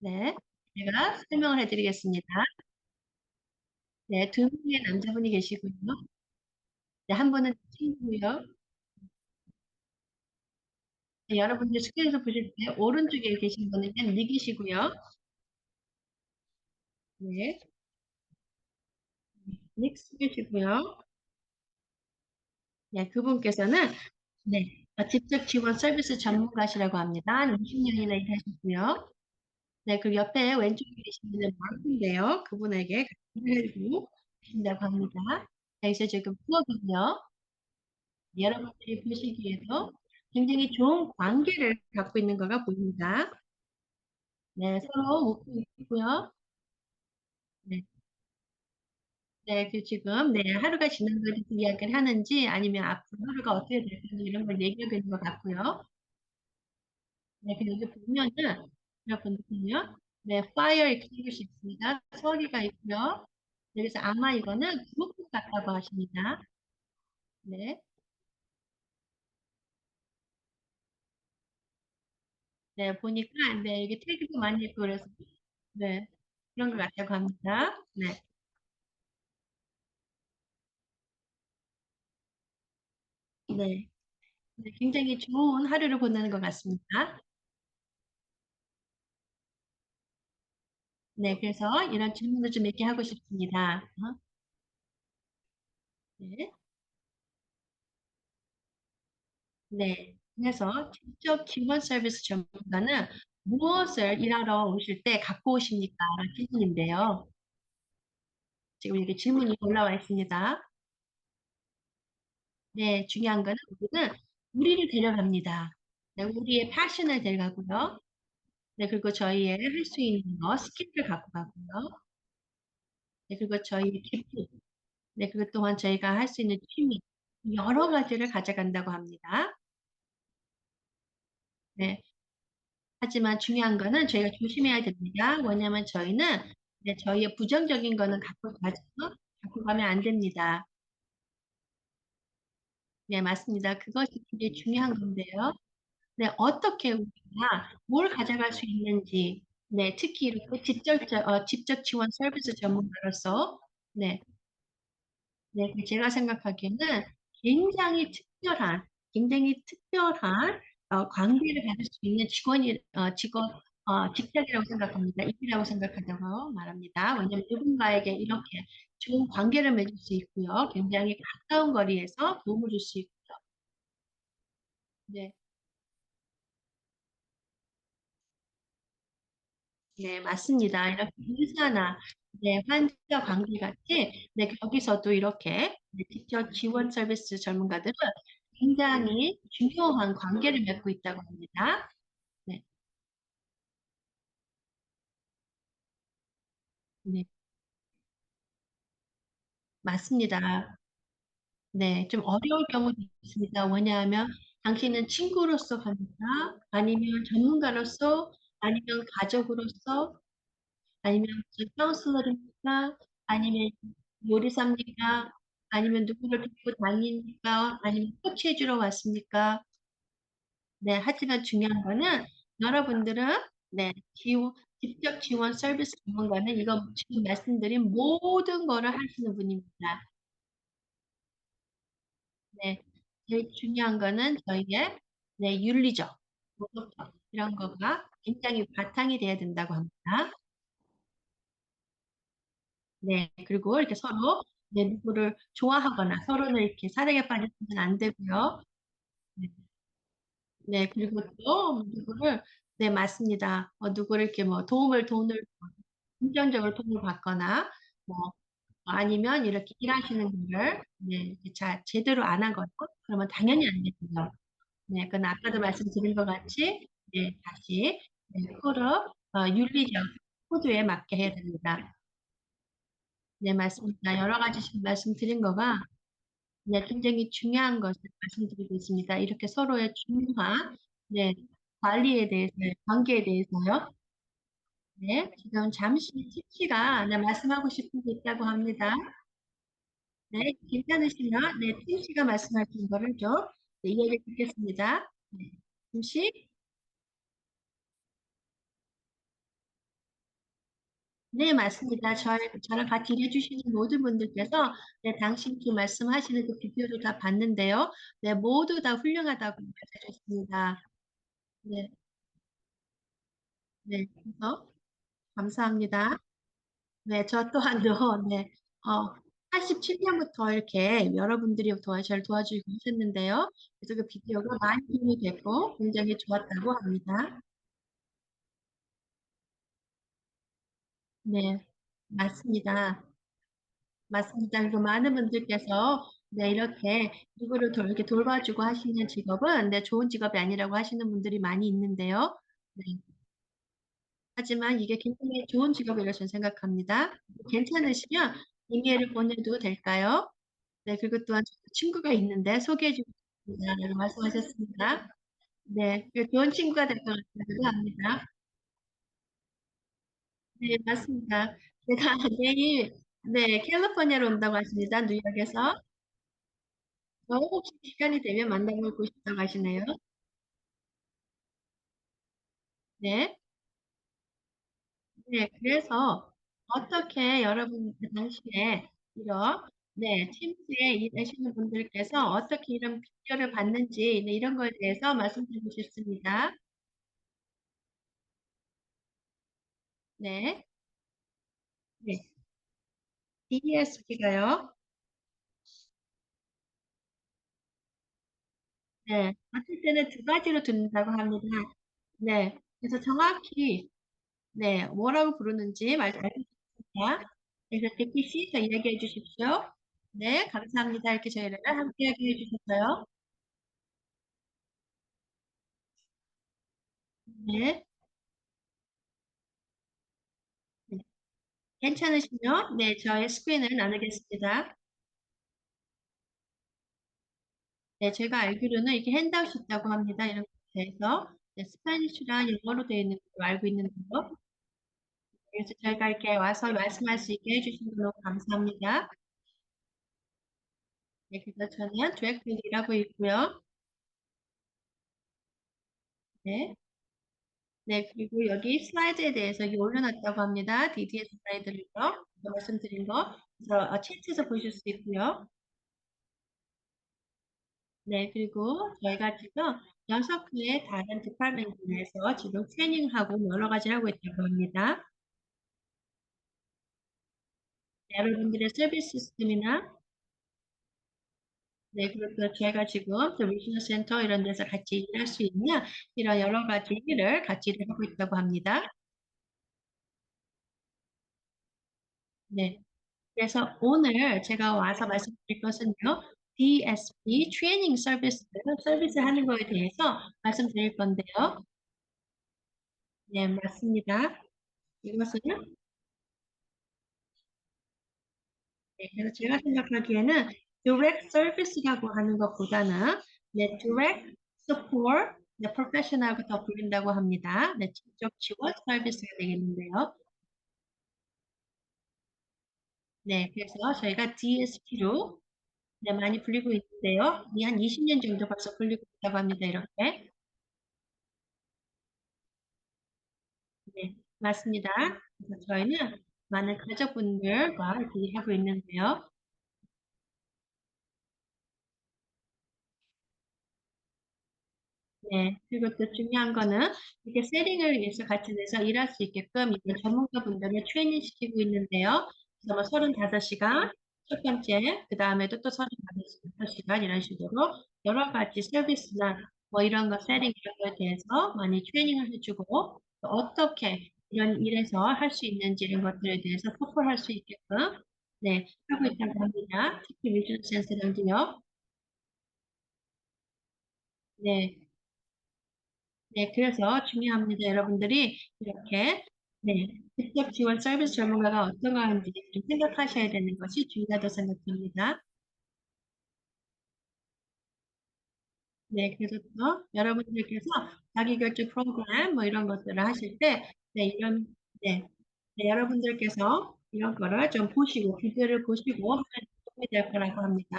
네, 제가 설명을 해드리겠습니다. 네, 두 명의 남자분이 계시고요. 네, 한 분은 친구고요. 네, 여러분들 스크린에서 보실 때 오른쪽에 계신 분은 닉이시고요. 네, 닉스이시고요. 네, 그분께서는 네, 직접 지원 서비스 전문가시라고 합니다. 한 20년이나 일하셨고요. 네, 그 옆에 왼쪽에 계신 분은 마크인데요. 그분에게 일을 해주고 계신다고 합니다. 네, 그래서 지금 부업은요. 여러분들이 보시기에도 굉장히 좋은 관계를 갖고 있는 거가 보입니다. 네, 서로 웃고 있고요. 네, 네, 그 지금 네 하루가 지난 거에 대해서 이야기를 하는지 아니면 앞으로 하루가 어떻게 될 건지 이런 걸 얘기하고 있는 것 같고요. 네, 그리고 여기 보면은 여러분들요, 네, fire extinguish 있습니다. 소리가 있고요. 네, 그래서 아마 이거는 그룹 같다고 하십니다. 네, 네 보니까 네 여기 태그도 많이 있고 그래서 네 그런 것 같다고 합니다. 네, 네, 네, 굉장히 좋은 하루를 보내는 것 같습니다. 네, 그래서 이런 질문을 좀 이렇게 하고 싶습니다. 네. 네. 그래서 직접 지원 서비스 전문가는 무엇을 일하러 오실 때 갖고 오십니까? 라는 질문인데요. 지금 이렇게 질문이 올라와 있습니다. 네, 중요한 거는 우리는 우리를 데려갑니다. 네, 우리의 패션을 데려가고요. 네, 그리고 저희의 할 수 있는 거, 스킬을 갖고 가고요. 네, 그리고 저희의 기술, 네, 그것 또한 저희가 할 수 있는 취미, 여러 가지를 가져간다고 합니다. 네. 하지만 중요한 거는 저희가 조심해야 됩니다. 뭐냐면 저희는 네, 저희의 부정적인 거는 갖고 가면 안 됩니다. 네, 맞습니다. 그것이 되게 중요한 건데요. 네, 어떻게 우리가 뭘 가져갈 수 있는지, 네, 특히 이렇게 직접 지원 서비스 전문가로서, 네, 네, 제가 생각하기에는 굉장히 특별한, 굉장히 특별한 관계를 가질 수 있는 직장이라고 생각합니다. 일이라고 생각한다고 말합니다. 왜냐하면 누군가에게 이렇게 좋은 관계를 맺을 수 있고요. 굉장히 가까운 거리에서 도움을 줄 수 있고요. 네. 네, 맞습니다. 이렇게 의사나 네, 환자 관계 같이 네, 거기서도 이렇게 네, 직접 지원 서비스 전문가들은 굉장히 중요한 관계를 맺고 있다고 합니다. 네, 네, 맞습니다. 네, 좀 어려울 경우도 있습니다. 왜냐하면 당신은 친구로서 갑니까? 아니면 전문가로서, 아니면 가족으로서, 아니면 무슨 카운슬러입니까? 아니면 요리사입니까? 아니면 누구를 데리고 다닙니까? 아니면 코치해주러 왔습니까? 네, 하지만 중요한 거는 여러분들은 네, 직접 지원 서비스 전문가는 이거 지금 말씀드린 모든 거를 하시는 분입니다. 네, 제일 중요한 거는 저희의 네, 윤리적, 도덕적 이런 거가 굉장히 바탕이 돼야 된다고 합니다. 네, 그리고 이렇게 서로 네, 누구를 좋아하거나 서로는 이렇게 사랑에 빠지면 안 되고요. 네, 네, 그리고 또 누구를 네, 맞습니다. 누구를 이렇게 뭐 돈을 긍정적으로 도움을 받거나 뭐 아니면 이렇게 일하시는 분을 네, 이렇게 제대로 안 하거나 그러면 당연히 안 되고요. 네, 그건 아까도 말씀드린 것 같이 네, 다시 네, 서로 윤리적 코드에 맞게 해야 됩니다. 네, 맞습니다. 여러 가지 지금 말씀드린 거가 네, 굉장히 중요한 것을 말씀드리고 있습니다. 이렇게 서로의 중요한 네, 관리에 대해서, 관계에 대해서요. 네, 지금 잠시 팀씨가 네, 말씀하고 싶은 게 있다고 합니다. 네, 괜찮으시면 네, 팀씨가 말씀하신 거를 좀 네, 이야기 듣겠습니다. 네, 팀씨? 네, 맞습니다. 저랑 같이 일해주시는 모든 분들께서 네, 당신 그 말씀하시는 그 비디오를 다 봤는데요. 네, 모두 다 훌륭하다고 말해주셨습니다. 네, 네, 그래서 감사합니다. 네, 저 또한도, 네, 87년부터 이렇게 여러분들이 저를 도와주고 계셨는데요. 그래서 그 비디오가 많이 도움이 됐고, 굉장히 좋았다고 합니다. 네, 맞습니다. 맞습니다. 그리고 많은 분들께서, 네, 이렇게 돌봐주고 하시는 직업은, 네, 좋은 직업이 아니라고 하시는 분들이 많이 있는데요. 네, 하지만 이게 굉장히 좋은 직업이라고 저는 생각합니다. 괜찮으시면 이메일을 보내도 될까요? 네, 그리고 또한 친구가 있는데 소개해 주겠습니다. 라고 말씀하셨습니다. 네, 그 좋은 친구가 될 것 같다고 합니다. 네, 맞습니다. 제가 내일, 네, 캘리포니아로 온다고 하십니다. 뉴욕에서. 혹시 시간이 되면 만나보고 싶다고 하시네요. 네. 네, 그래서 어떻게 여러분 그 당시에 이런 네, 팀즈에 일하시는 분들께서 어떻게 이런 비결을 받는지 네, 이런 거에 대해서 말씀드리고 싶습니다. 네. 네. DSP가요. 네. 어떨 때는 두 가지로 듣는다고 합니다. 네. 그래서 정확히 네, 뭐라고 부르는지 알려주십니다. 그래서 백기 씨, 저 이야기해 주십시오. 네, 감사합니다. 이렇게 저희를 함께 이야기해 주셨어요. 네. 네. 괜찮으시면, 네, 저의 스크린을 나누겠습니다. 네, 제가 알기로는 이렇게 핸드아웃이 있다고 합니다. 이런 것에 대해서. 네, 스페니쉬랑 영어로 되어 있는 걸로 알고 있는데요. 그래서 저희가 이렇게 와서 말씀할 수 있게 해주신 걸로 감사합니다. 네, 그래서 저는 디렉트로 일하고 있고요. 네. 네, 그리고 여기 슬라이드에 대해서 여기 올려놨다고 합니다. DDS 슬라이드를요. 말씀드린 거. 그래서 채팅에서 보실 수 있고요. 네, 그리고 저희가 지금 6개의 다른 디파트먼트에서 지금 트레이닝하고 여러 가지 하고 있다고 합니다. 네, 여러분들의 서비스 시스템이나 네, 그리고 저희가 지금 리지널 센터 이런 데서 같이 일할 수 있는 이런 여러 가지 일을 같이 일을 하고 있다고 합니다. 네. 그래서 오늘 제가 와서 말씀드릴 것은요, DSP 트레이닝 서비스 하는 거에 대해서 말씀드릴 건데요. 네, 맞습니다. 이것은, 네, 그래서 제가 생각하기에는 direct service라고 하는 것보다는, 네, direct support, 네, professional과 더 부른다고 합니다. 네, 직접 지원 서비스가 되겠는데요. 네, 그래서 저희가 DSP로 네, 많이 불리고 있는데요. 이한 20년 정도 벌써 불리고 있다고 합니다. 이렇게. 네, 맞습니다. 그래서 저희는 많은 가족분들과 이렇게 하고 있는데요. 네, 그리고 또 중요한 거는 이렇게 세팅을 위해서 같이 내서 일할 수 있게끔 이제 전문가분들을 트레이닝 시키고 있는데요. 그래서 뭐 35시간, 첫 번째, 그 다음에도 또 35시간 이런 식으로 여러 가지 서비스나 뭐 이런 거 세팅 이런 거에 대해서 많이 트레이닝을 해주고 또 어떻게 이런 일에서 할 수 있는지 이런 것들에 대해서 소통할 수 있게끔 네, 하고 있다고 합니다. 특히 위주로 센스랑도요. 네. 네, 그래서 중요합니다. 여러분들이 이렇게 네, 직접 지원 서비스 전문가가 어떤 건지 좀 생각하셔야 되는 것이 중요하다고 생각합니다. 네, 그래서 또 여러분들께서 자기결제 프로그램 뭐 이런 것들을 하실 때, 네, 네, 네, 여러분들께서 이런 거를 좀 보시고, 비디오를 보시고 하면 도움이 될 거라고 합니다.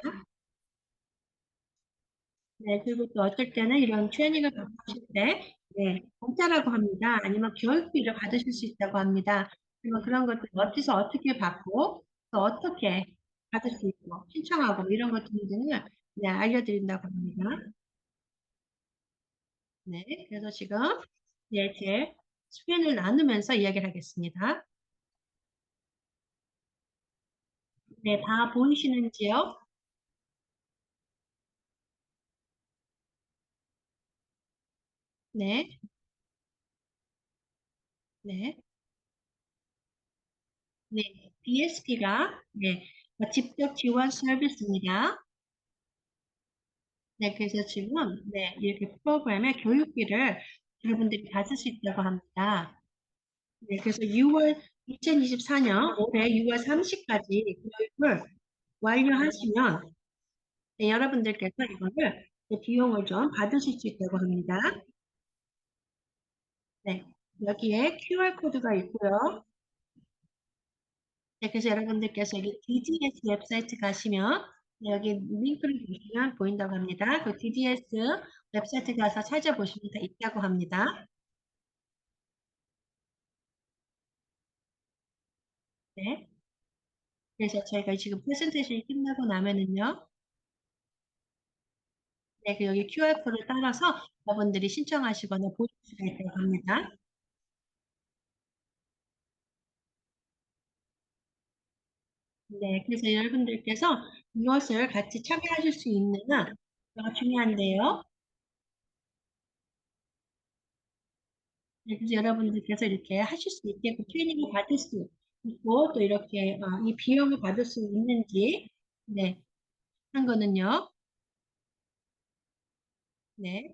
네, 그리고 또 어떨 때는 이런 트레이닝을 받으실 때, 네, 공짜라고 합니다. 아니면 교육비를 받으실 수 있다고 합니다. 그리고 그런 것들 어디서 어떻게 받고, 또 어떻게 받을 수 있고, 신청하고 이런 것들 등을 네, 알려드린다고 합니다. 네, 그래서 지금 네, 제 스크린을 나누면서 이야기를 하겠습니다. 네, 다 보이시는지요? 네, 네, 네, BSP가 네, 직접 지원 서비스입니다. 네, 그래서 지금, 네, 이렇게 프로그램의 교육비를 여러분들이 받을 수 있다고 합니다. 네, 그래서 2024년 올해 6월 30까지 교육을 완료하시면, 네, 여러분들께서 이거를 네, 비용을 좀 받으실 수 있다고 합니다. 네, 여기에 QR코드가 있고요. 네, 그래서 여러분들께서 여기 DDS 웹사이트 가시면, 네, 여기 링크를 보시면 보인다고 합니다. 그 DDS 웹사이트 가서 찾아보시면 다 있다고 합니다. 네. 그래서 저희가 지금 프레젠테이션이 끝나고 나면은요, 네, 그 여기 QR코드를 따라서 여러분들이 신청하시거나 보실 수가 있다고 합니다. 네, 그래서 여러분들께서 이것을 같이 참여하실 수 있는 가 중요한데요. 네, 그래서 여러분들께서 이렇게 하실 수 있게 그 트레이닝을 받을 수 있고 또 이렇게 이 비용을 받을 수 있는지 네, 한 거는요. 네,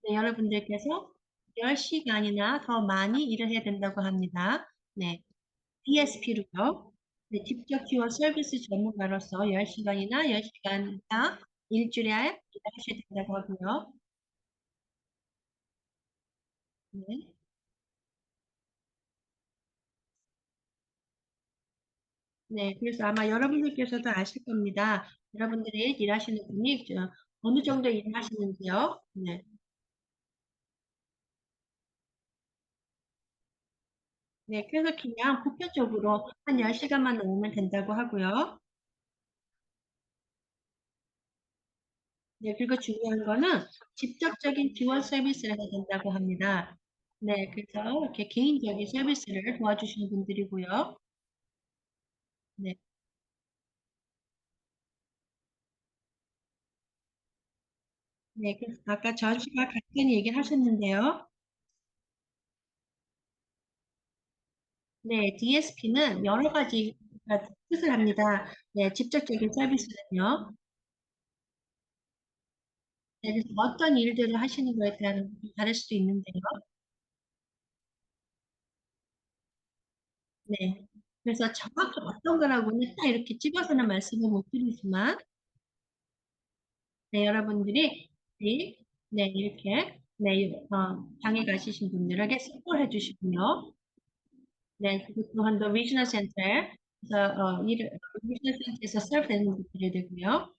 네, 여러분들께서 10시간이나 더 많이 일을 해야 된다고 합니다. 네, DSP로요. 네, 직접 지원 서비스 전문가로서 10시간이나 10시간 이상 일주일에 일하셔야 된다고 하고요. 네. 네, 그래서 아마 여러분들께서도 아실 겁니다. 여러분들이 일하시는 분이 어느 정도 일하시는지요? 네. 네, 그래서 그냥 보편적으로 한 10시간만 넘으면 된다고 하고요. 네, 그리고 중요한 거는 직접적인 지원 서비스를 해야 된다고 합니다. 네, 그래서 이렇게 개인적인 서비스를 도와주시는 분들이고요. 네, 네, 그래서 아까 전 씨가 간단히 얘기를 하셨는데요. 네, DSP는 여러 가지 뜻을 합니다. 네, 직접적인 서비스는요. 네, 그래서 어떤 일들을 하시는 거에 따라 다를 수도 있는데요. 네. 그래서 정확히 어떤 거라고는 딱 이렇게 집어서는 말씀을 못 드리지만, 네, 여러분들이, 네, 네, 이렇게, 네, 방에 가시신 분들에게 서포를 해주시고요. 네, 그리고 또한 더 리저널 센터에서, 리저널 센터에서 서브되는 분들이 되고요.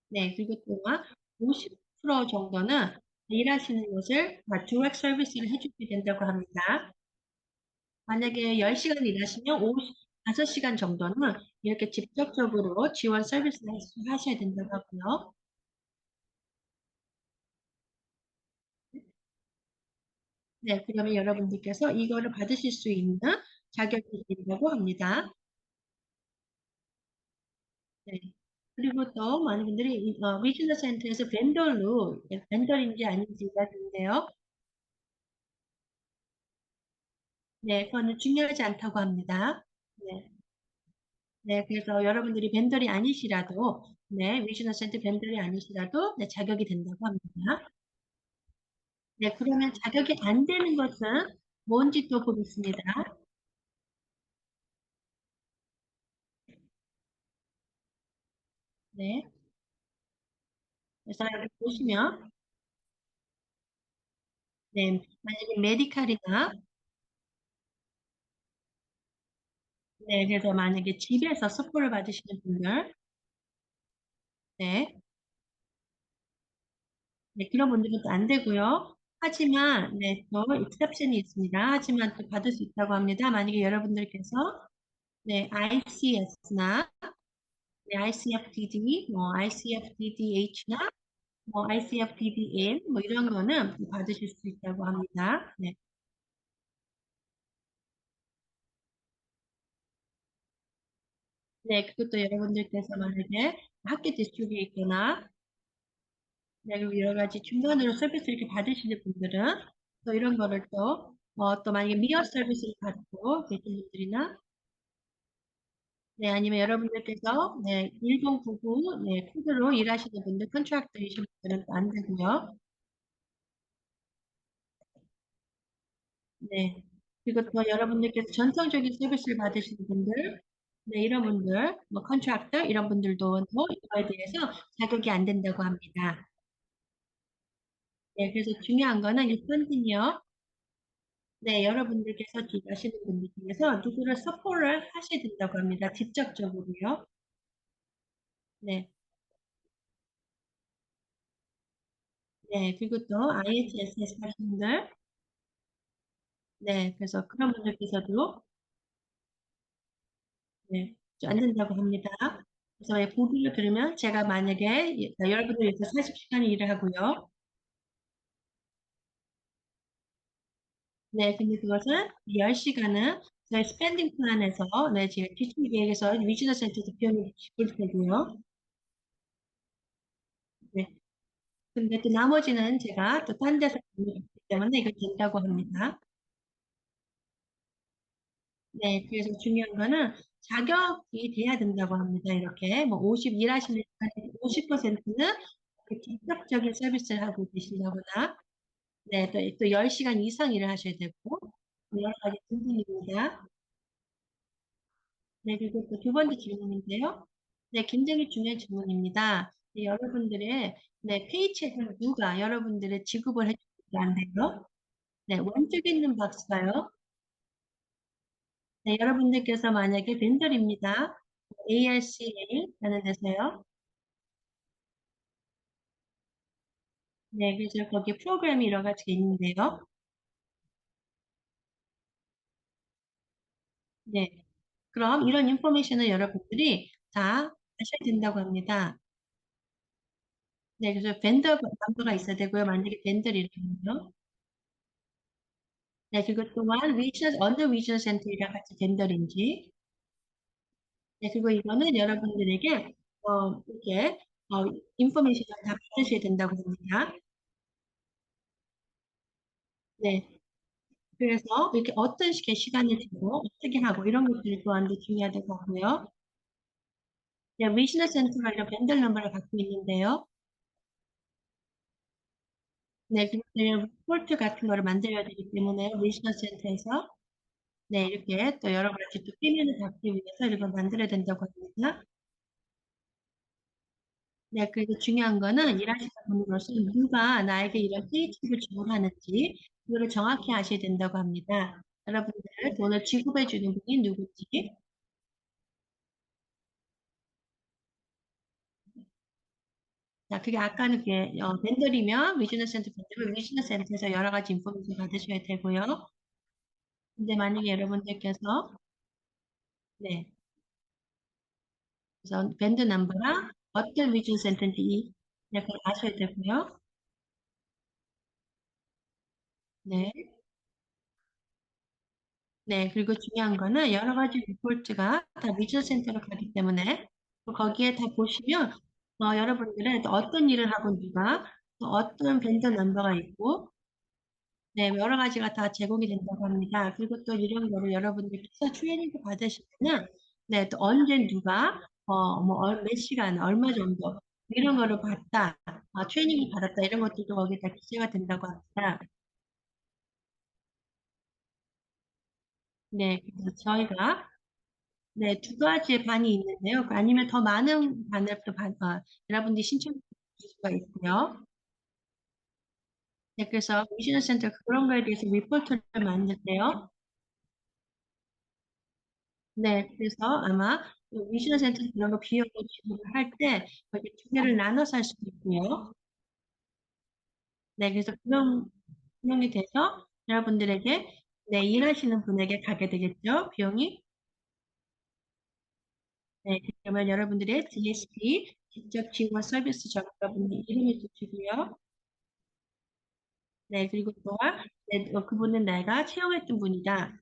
네, 그리고 또한 50% 정도는 일하시는 곳을 주력 서비스를 해주게 된다고 합니다. 만약에 10시간 일하시면 5시간 정도는 이렇게 직접적으로 지원 서비스를 하셔야 된다고 하고요. 네, 그러면 여러분들께서 이거를 받으실 수 있는 자격이 있다고 합니다. 네. 그리고 또 많은 분들이 리지너 센터에서 벤더인지 아닌지가 있는데요. 네, 그거는 중요하지 않다고 합니다. 네. 네, 그래서 여러분들이 벤더이 아니시라도, 네, 리지너 센터 벤더이 아니시라도, 네, 자격이 된다고 합니다. 네, 그러면 자격이 안 되는 것은 뭔지 또 보겠습니다. 네. 그래서 여기 보시면, 네, 만약에 메디칼이나, 네, 그래서 만약에 집에서 스포를 받으시는 분들, 네, 네, 그런 분들은 또 안 되고요. 하지만, 네, 또 exception이 있습니다. 하지만 또 받을 수 있다고 합니다. 만약에 여러분들께서, 네, ICS나, 네, ICFDD, 뭐, ICFDDH나, 뭐, ICFDDN, 뭐, 이런 거는 받으실 수 있다고 합니다. 네. 네, 그것도 여러분들께서 만약에 학교 디스트립이 있거나, 네, 그리고 여러 가지 중간으로 서비스 이렇게 받으시는 분들은 또 이런 거를 또 만약에 미어 서비스를 받고 계신 분들이나, 네, 아니면 여러분들께서, 네, 1099, 네, 코드로 일하시는 분들, 컨트랙터이신 분들은 또 안 되고요. 네. 그리고 또 여러분들께서 전통적인 서비스를 받으시는 분들, 네, 이런 분들, 뭐, 컨트랙터, 이런 분들도 또 이거에 대해서 자격이 안 된다고 합니다. 네, 그래서 중요한 거는 일단은요, 네, 여러분들께서 일하시는 분들 중에서 누구를 서포를 하셔야 된다고 합니다. 직접적으로요. 네, 네, 그리고 또 IHSS 하시는 분들, 네, 그래서 그런 분들께서도, 네, 안 된다고 합니다. 그래서 보기를 들으면 제가 만약에 여러분들 위해서 40시간 일을 하고요. 네, 근데 그것은 10시간은 저희 스pen딩 플랜에서, 네, 지금 기술 계획에서 위즈너 센터에서 비용이 지불 되고요. 네. 근데 또 나머지는 제가 또 딴 데서 돈을 받기 때문에 이거 된다고 합니다. 네, 그래서 중요한 거는 자격이 돼야 된다고 합니다. 이렇게 뭐 50 일하시는 50%는 직접적인 서비스를 하고 계신다거나, 네, 또 10시간 이상 일을 하셔야 되고, 여러 가지 질문입니다. 네, 그리고 또 두 번째 질문인데요. 네, 굉장히 중요한 질문입니다. 네, 여러분들의 네, 페이첵을 누가 여러분들의 지급을 해주는지 안 돼요? 네, 왼쪽에 있는 박스가요. 네, 여러분들께서 만약에 벤더입니다. ARCA라는 데서요. 네, 그래서 거기 프로그램이 여러 가지가 있는데요. 네, 그럼 이런 인포메이션을 여러분들이 다 아셔야 된다고 합니다. 네, 그래서 벤더 넘버가 있어야 되고요. 만약에 벤더이라면요. 네, 그리고 또한 어느 위전 센터랑 같이 벤더인지. 네, 그리고 이거는 여러분들에게 이렇게 인포메이션을 다 받으셔야 된다고 합니다. 네, 그래서 이렇게 어떤 식의 시간을 두고 어떻게 하고 이런 것들이 또한 중요하다고 하고요. 네, 리지널 센터가 이런 벤더 넘버를 갖고 있는데요. 네, 그리고 리포트 같은 거를 만들어야 되기 때문에 리지널 센터에서 네, 이렇게 또 여러 가지 또 피면을 잡기 위해서 이걸 만들어야 된다고 합니다. 네, 그래서 중요한 거는 일하시는 분으로서 누가 나에게 이런 페이지를 지불하는지 그거를 정확히 아셔야 된다고 합니다. 여러분들 돈을 지급해 주는 분이 누구지? 자, 그게 아까는 그게 벤더리면 위즈너 센터 벤더면 위즈너 센터에서 여러 가지 인포메이션 받으셔야 되고요. 근데 만약에 여러분들께서 네, 그래서 밴드 넘버랑 어떤 위즈너 센터인지 네, 그걸 아셔야 되고요. 네. 네, 그리고 중요한 거는 여러 가지 리포트가 다 미디어 센터로 가기 때문에 또 거기에 다 보시면 여러분들은 또 어떤 일을 하고 누가 또 어떤 벤더 넘버가 있고 네, 여러 가지가 다 제공이 된다고 합니다. 그리고 또 이런 거를 여러분들께서 트레이닝을 받으시면은 네, 또 언제 누가 몇 시간 얼마 정도 이런 거를 봤다, 트레이닝을 받았다 이런 것들도 거기에 다 기재가 된다고 합니다. 네, 그래서 저희가 네, 두 가지의 반이 있는데요. 아니면 더 많은 반을 또 여러분들이 신청해 주실 수가 있고요. 네, 그래서 미션 센터 그런 거에 대해서 리포트를 만들때요. 네, 그래서 아마 미션 센터 그런 거 비용을 지불을 할 때 거기 두 개를 나눠서 할 수도 있고요. 네, 그래서 그런 비용이 돼서 여러분들에게 네, 일하시는 분에게 가게 되겠죠, 비용이. 네, 그러면 여러분들의 DSP 직접 지원 서비스 적자분의 이름을 주시고요. 네, 그리고 또한 네, 그분은 내가 채용했던 분이다.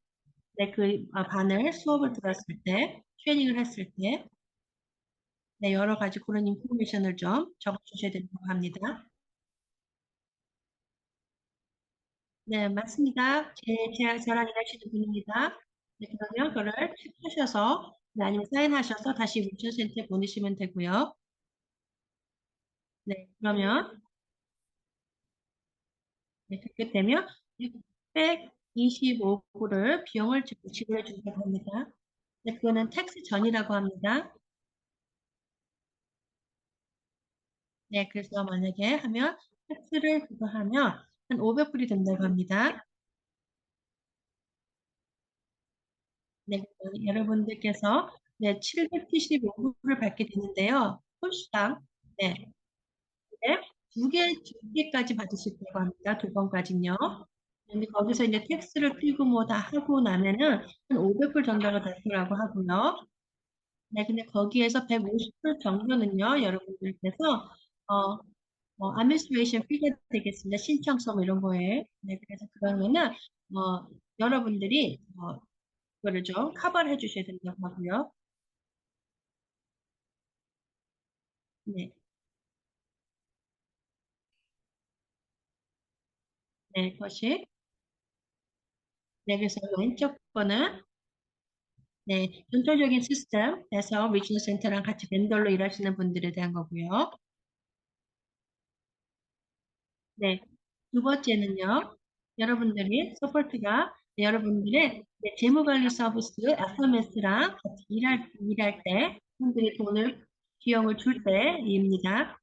네, 그 반을 수업을 들었을 때, 트레이닝을 했을 때, 네, 여러 가지 그런 인포메이션을 좀 적어주셔야 된다고 합니다. 네, 맞습니다. 저랑 일하시는 분입니다. 네, 그러면 그거를 체크하셔서, 네, 아니면 사인하셔서 다시 문천센터에 보내시면 되고요. 네, 그러면, 네, 그렇게 되면 625불을 비용을 지불해 주셔야 합니다. 네, 그거는 텍스 전이라고 합니다. 네, 그래서 만약에 하면 텍스를 그거 하면 한 500불이 된다고 합니다. 네, 여러분들께서 네, 775불을 받게 되는데요. 홀수당 네, 네, 두 개까지 받으실 거고 합니다. 두 번까지는요. 근데 거기서 이제 텍스를 띄고 뭐 다 하고 나면은 한 500불 정도가 될 거라고 하고요. 네, 근데 거기에서 150불 정도는요, 여러분들께서 어, administration fee가 되겠습니다. 신청서 뭐 이런 거에. 네, 그래서 그러면은, 여러분들이, 그거를 좀 커버를 해주셔야 된다고 하고요. 네, 네, 그것이. 네, 그래서 왼쪽 거는, 네, 전통적인 시스템에서 리지널 센터랑 같이 vendor로 일하시는 분들에 대한 거고요. 네, 두 번째는요, 여러분들이 서포트가 네, 여러분들의 네, 재무관리 서비스 FMS랑 같이 일할 때, 분들이 비용을 줄 때입니다.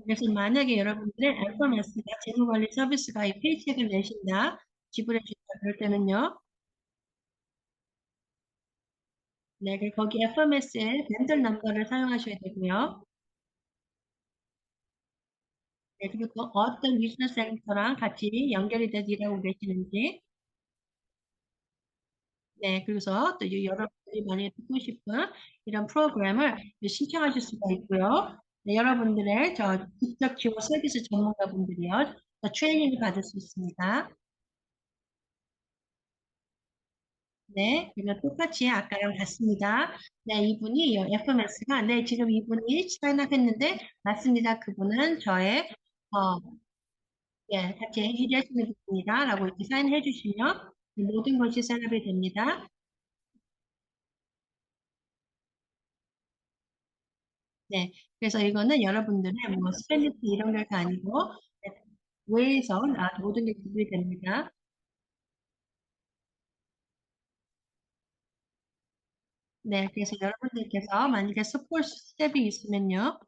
그래서 만약에 여러분들의 FMS가 재무관리 서비스가 이 페이첵을 내신다, 지불해 준다, 그럴 때는요, 네, 거기 FMS의 벤더 넘버를 사용하셔야 되고요. 네, 그리고 또 어떤 비즈니스 센터랑 같이 연결이 돼서 일하고 계시는지, 네, 그래서 또 여러분들이 만약에 듣고 싶은 이런 프로그램을 신청하실 수가 있고요. 네, 여러분들의 직접 기업 서비스 전문가분들이요. 트레이닝을 받을 수 있습니다. 네, 그리고 똑같이 아까랑 같습니다. 네, 이분이 FMS가 네, 지금 이분이 사인업했는데 맞습니다. 그분은 저의 어, 네, 같이 일하시는 분입니다. 라고 이렇게 사인해 주시면 모든 것이 셋업이 됩니다. 네, 그래서 이거는 여러분들의 뭐 스펠리티 이런 게 아니고 네, 외에서 모든 게 구분이 됩니다. 네, 그래서 여러분들께서 만약에 스포츠 스텝이 있으면요.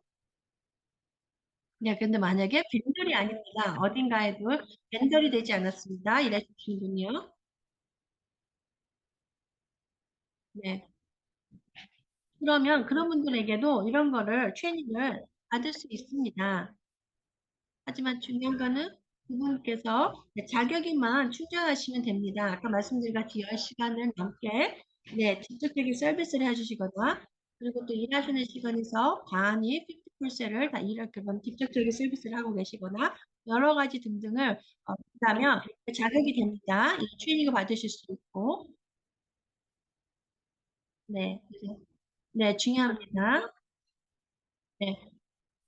네, 근데 만약에 벤들이 아닙니다. 어딘가에도 벤들이 되지 않았습니다. 이래주신 분이요. 네. 그러면 그런 분들에게도 이런 거를 트레이닝을 받을 수 있습니다. 하지만 중요한 거는 그분께서 자격이만 충족하시면 됩니다. 아까 말씀드린 같이 10시간을 넘게 직접적인 서비스를 해주시거나 그리고 또 일하시는 시간에서 반이 50%를 다 그런 직접적인 서비스를 하고 계시거나 여러 가지 등등을 한다면 자격이 됩니다. 이 트레이닝을 받으실 수 있고 네, 중요합니다. 네,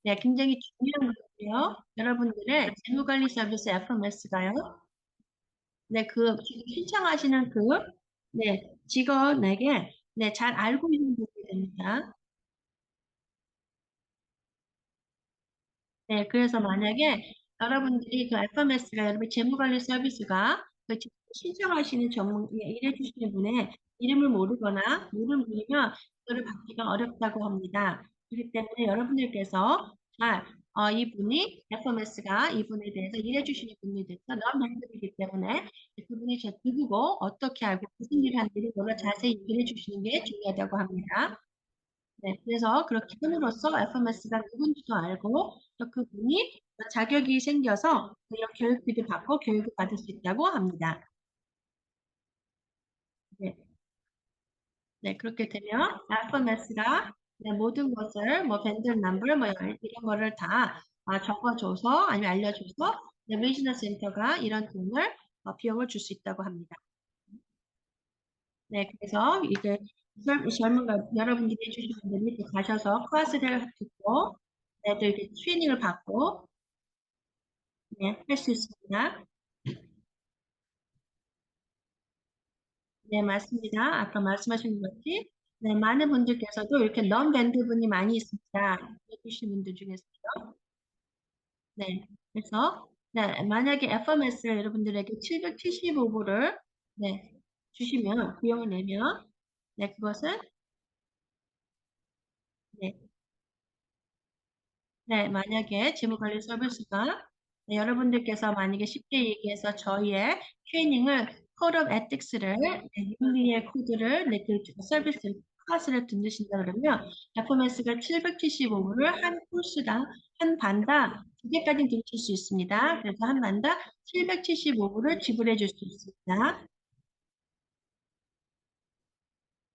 네, 굉장히 중요한 거고요. 여러분들의 재무관리 서비스 FMS가요. 네, 지금 신청하시는 직원에게, 잘 알고 있는 부분이 됩니다. 네, 그래서 만약에 여러분들이 FMS가 여러분 재무관리 서비스가 지금 신청하시는 일해주시는 분의 이름을 모르거나 모르면 그거를 받기가 어렵다고 합니다. 그렇기 때문에 여러분들께서 이분이 FMS가 이분에 대해서 일해주시는 분에 대해서 너무 많이들이기 때문에 그분이 누구고 어떻게 알고 무슨 일을 하는지 너무 자세히 얘기해 주시는 게 중요하다고 합니다. 네, 그래서 그렇게 함으로써 FMS가 누군지도 알고 또 그분이 자격이 생겨서 이런 교육비를 받고 교육을 받을 수 있다고 합니다. 네, 네 그렇게 되면 FMS가 모든 것을 뭐 밴드 넘버 뭐 이런 거를 다 적어줘서 아니면 알려줘서 비즈니스 센터가 이런 돈을 비용을 줄 수 있다고 합니다. 네, 그래서 이제 여러분들이 해주시는 분들이 또 가셔서 클래스를 듣고 또 이렇게 트레이닝을 받고 할 수 있습니다. 네, 맞습니다. 아까 말씀하신 것 같이 많은 분들께서도 이렇게 non 밴드 분이 많이 있습니다. 해주신 분들 중에서요. 네, 그래서 만약에 FMS 여러분들에게 775불을 주시면 비용을 내면 그것은 네, 만약에 재무관리 서비스가 여러분들께서 만약에 쉽게 얘기해서 저희의 트레이닝을 코드 오브 에틱스를 윤리의 코드를 서비스 클래스를 듣는다 그러면 FMS가 775불을 한 코스당 한 반당 두 개까지 들으실 수 있습니다. 그래서 한 반당 775불을 지불해 줄 수 있습니다.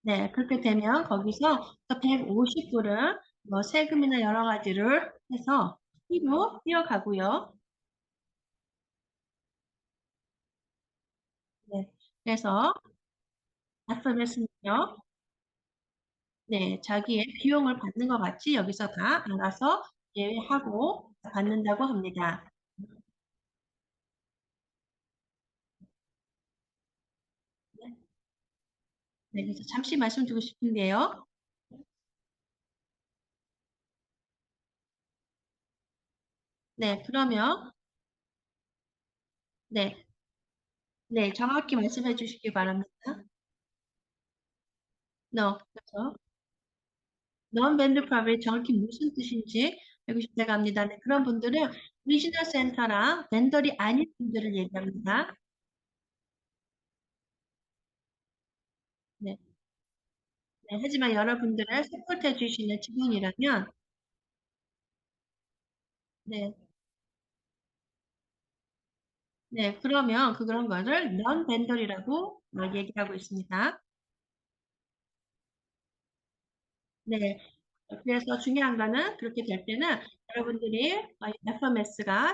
네, 그렇게 되면 거기서 150불은 뭐 세금이나 여러 가지를 해서 로 뛰어가고요. 네, 그래서 FMS는요, 자기의 비용을 받는 것 같이 여기서 다 알아서 예외하고 받는다고 합니다. 네, 그래서 잠시 말씀드리고 싶은데요. 네, 그러면 네, 네, 정확히 말씀해 주시기 바랍니다. No, 그렇죠? Non-vendor private 정확히 무슨 뜻인지 알고 싶다고 합니다. 네, 그런 분들은 리지널 센터랑 벤더리 아닌 분들을 얘기합니다. 네, 네, 하지만 여러분들을 서포트해 주시는 직원이라면, 네, 네, 그러면 그런 거를 non-vendor이라고 얘기하고 있습니다. 네, 그래서 중요한 거는 그렇게 될 때는 여러분들이 FMS가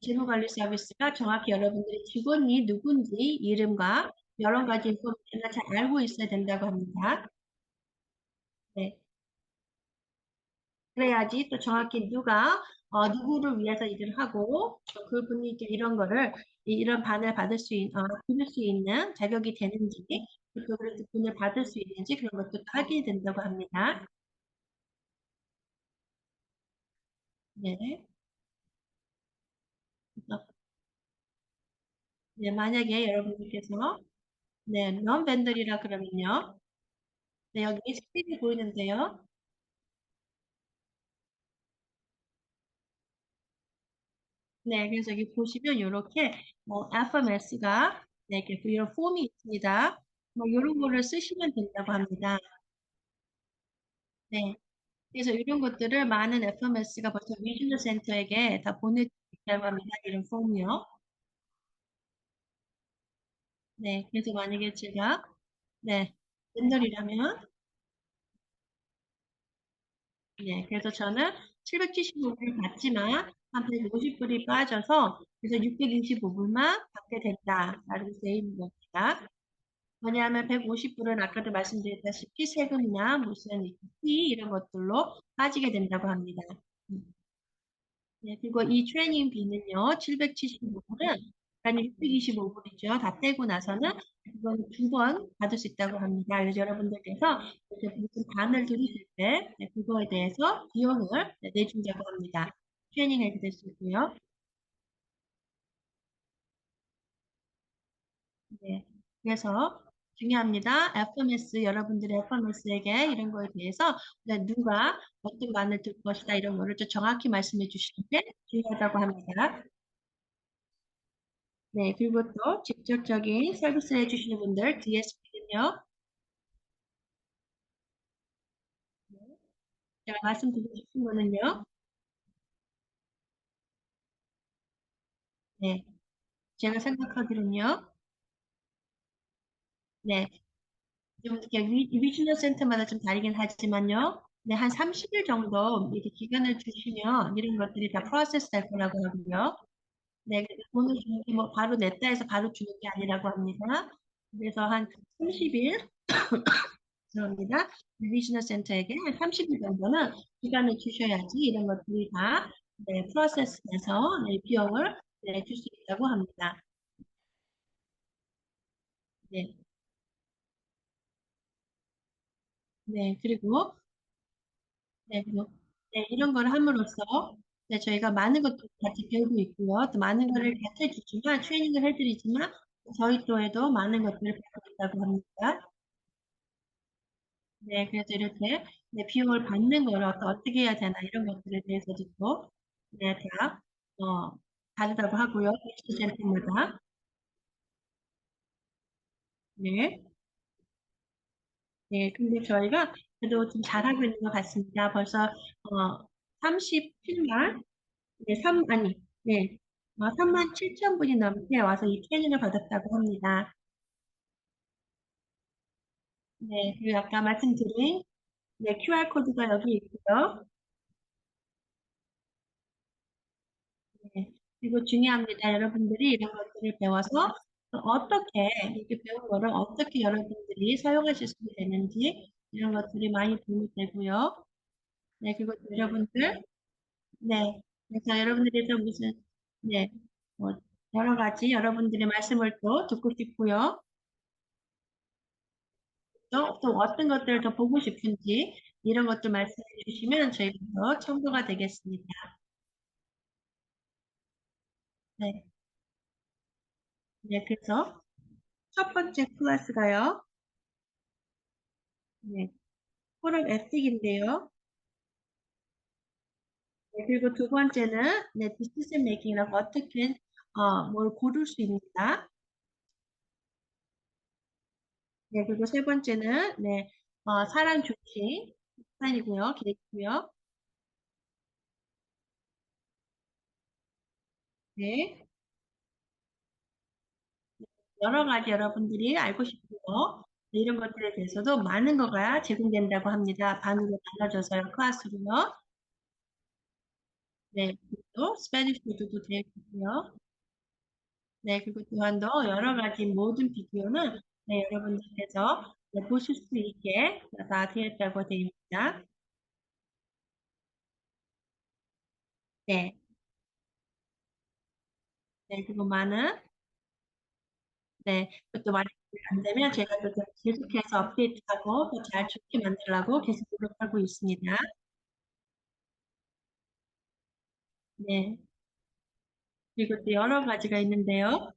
재무관리 서비스가 정확히 여러분들이 직원이 누군지 이름과 여러 가지 인포메이션을 잘 알고 있어야 된다고 합니다. 네, 그래야지 또 정확히 누가 누구를 위해서 일을 하고 또 그분이 이제 이런 거를 이런 반을 받을 수 있는 자격이 되는지 또 그래서 돈을 받을 수 있는지 그런 것도 확인이 된다고 합니다. 네. 그래서 네, 만약에 여러분들께서 네, non-vendor이라 그러면요. 네, 여기 스크린이 보이는데요. 네, 그래서 여기 보시면 이렇게 FMS가 네, 이렇게 이런 폼이 있습니다. 뭐 이런 거를 쓰시면 된다고 합니다. 네, 그래서 이런 것들을 많은 FMS가 벌써 리지널 센터에게 다 보내드린다고 합니다. 이런 폼이요. 네, 그래서 만약에 제가 네, 벤더리라면 네, 그래서 저는 775불을 받지만 한 150불이 빠져서 그래서 625불만 받게 된다. 라고 되어 있는 겁니다. 왜냐하면 150불은 아까도 말씀드렸다시피 세금이나 무슨 피 이런 것들로 빠지게 된다고 합니다. 음. 네, 그리고 이 트레이닝비는요, 775불은, 아니 625불이죠. 다 떼고 나서는 그건 두 번 받을 수 있다고 합니다. 그래서 여러분들께서 이제 무슨 반을 들으실 때, 네, 그거에 대해서 비용을 내준다고 합니다. 트레이닝 해드릴 수 있고요. 네. 그래서 중요합니다. FMS, 여러분들의 FMS에게 이런 거에 대해서 네, 누가 어떤 반을 들 것이다, 이런 거를 좀 정확히 말씀해 주시는 게 중요하다고 합니다. 네, 그리고 또 직접적인 서비스를 해주시는 분들, DSP는요, 제가 말씀드리고 싶은 거는요, 네, 제가 생각하기로는요, 네, 좀 이렇게 리지널 센터마다 좀 다르긴 하지만요, 네, 한 30일 정도 이렇게 기간을 주시면 이런 것들이 다 프로세스 될 거라고 하고요. 네, 그래서 돈을 주는 게 뭐 바로 냈다 해서 바로 주는 게 아니라고 합니다. 그래서 한 30일, 죄송합니다. 리지널 센터에게 한 30일 정도는 기간을 주셔야지 이런 것들이 다 네, 프로세스에서 네, 비용을 네, 줄 수 있다고 합니다. 네, 네, 그리고 네, 그리고 네, 이런 걸 함으로써 네, 저희가 많은 것도 같이 배우고 있고요. 또 많은 거를 같이 해주지만 트레이닝을 해드리지만 저희 또에도 많은 것들을 배우고 있다고 합니다. 네, 그래서 이렇게 네, 비용을 받는 걸 어떻게 해야 되나 이런 것들에 대해서도 또 네, 다 다르다고 하고요. each 제품마다. 네, 네, 근데 저희가 그래도 좀 잘하고 있는 것 같습니다. 벌써 37만, 네, 3만 7천 분이 넘게 와서 이 트레이닝을 받았다고 합니다. 네, 그리고 아까 말씀드린 네, QR 코드가 여기 있고요. 네. 그리고 중요합니다. 여러분들이 이런 것들을 배워서 어떻게, 이렇게 배운 거를 어떻게 여러분들이 사용하실 수 있는지 이런 것들이 많이 도움이 되고요. 네, 그리고 또 여러분들, 네. 그래서 여러분들이 또 무슨, 네, 뭐, 여러 가지 여러분들의 말씀을 또 듣고 싶고요. 또 어떤 것들을 더 보고 싶은지 이런 것도 말씀해 주시면 저희가 더 첨부가 되겠습니다. 네. 네, 그래서 첫 번째 클래스가요. 네, 포럼 에틱인데요. 네, 그리고 두 번째는 네, 디시전 메이킹이라고 어떻게 뭘 고를 수 있는가. 네, 그리고 세 번째는 네, 사람 중심 플랜이고요, 계획이고요. 네, 여러 가지 여러분들이 알고 싶은 거 네, 이런 것들에 대해서도 많은 거가 제공된다고 합니다. 반으로 나눠져서요, 클래스로요. 네, 그리고 스페니쉬 모드도 되어 있고요. 네, 그리고 또한 여러 가지 모든 비디오는 네, 여러분들께서 네, 보실 수 있게 다 되어 있다고 되어 있습니다. 네, 네, 그리고 많은 네, 그것도 많이 안 되면 제가 또 계속해서 업데이트하고 더 잘 좋게 만들려고 계속 노력하고 있습니다. 네, 그리고 또 여러 가지가 있는데요.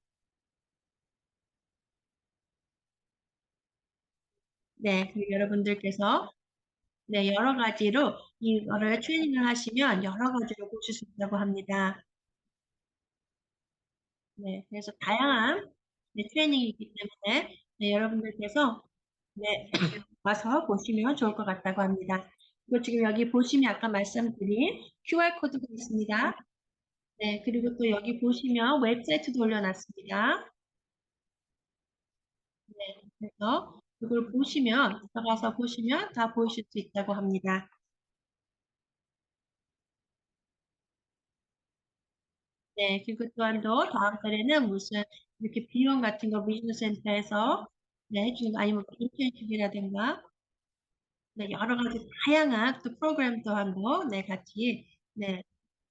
네, 그 여러분들께서 네, 여러 가지로 이거를 트레이닝을 하시면 여러 가지로 보실 수 있다고 합니다. 네, 그래서 다양한 네, 트레이닝이기 때문에 네, 여러분들께서 네, 와서 보시면 좋을 것 같다고 합니다. 그리고 지금 여기 보시면 아까 말씀드린 QR 코드가 있습니다. 네, 그리고 또 여기 보시면 웹사이트도 올려놨습니다. 네, 그래서 이걸 보시면 들어가서 보시면 다 보실 수 있다고 합니다. 네, 그리고 또한 다음 달에는 무슨 이렇게 비용 같은 거 비즈니스 센터에서 네, 지금 아니면 인턴십이라든가 네, 여러 가지 다양한 또 프로그램 또한도 네, 같이 네,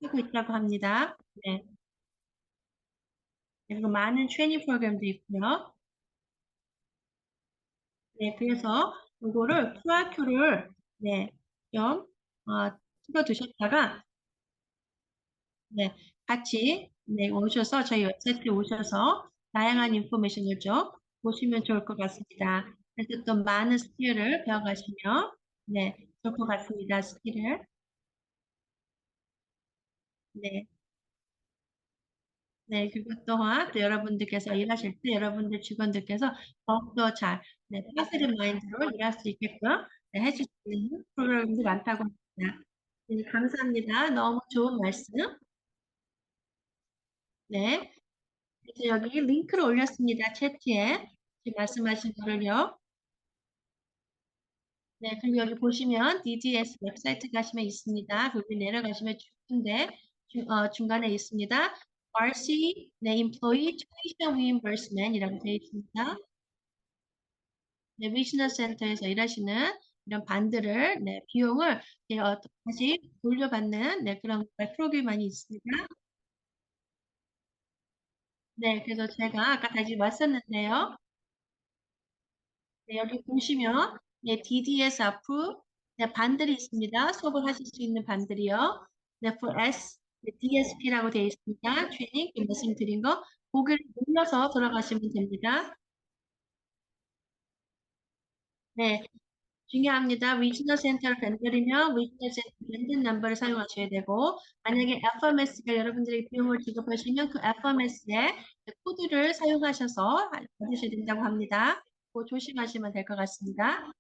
하고 있다고 합니다. 네, 그리고 많은 트레이닝 프로그램도 있고요. 네, 그래서 이거를 QR표를 네, 좀 찍어두셨다가 네, 같이 네, 오셔서 저희 웹사이트에 오셔서 다양한 인포메이션을 좀 보시면 좋을 것 같습니다. 그래서 또 많은 스킬을 배워가시면 네, 좋을 것 같습니다. 스킬을. 네, 네, 그것 또한 또 여러분들께서 일하실 때 여러분들 직원들께서 더욱더 잘 네, 파스리 마인드로 일할 수 있게끔 네, 해줄 수 있는 프로그램도 많다고 합니다. 네, 감사합니다. 너무 좋은 말씀. 네. 그래서 여기 링크를 올렸습니다. 채팅에. 지금 말씀하신 거를요. 네, 그리고 여기 보시면 DDS 웹사이트 가시면 있습니다. 거기 내려가시면 중인데 중간에 있습니다. RC, 네, Employee Tuition Reimbursement이라고 되어 있습니다. 네, 비즈니스 센터에서 일하시는 이런 반들을, 네, 비용을 다시 돌려받는 네, 그런 프로그램이 있습니다. 네, 그래서 제가 아까 다시 왔었는데요. 네, 여기 보시면 네, DDS 앞으로 네, 반들이 있습니다. 수업을 하실 수 있는 반들이요. 네, for S, 네, DSP라고 되어 있습니다. 트레이닝 말씀드린 거 고개를 눌러서 들어가시면 됩니다. 네, 중요합니다. 리지널 센터를 건드리면 리지널 센터 밴드 넘버를 사용하셔야 되고 만약에 FMS가 여러분들이 비용을 지급하시면 그 FMS의 코드를 사용하셔서 받으셔야 된다고 합니다. 그거 조심하시면 될 것 같습니다.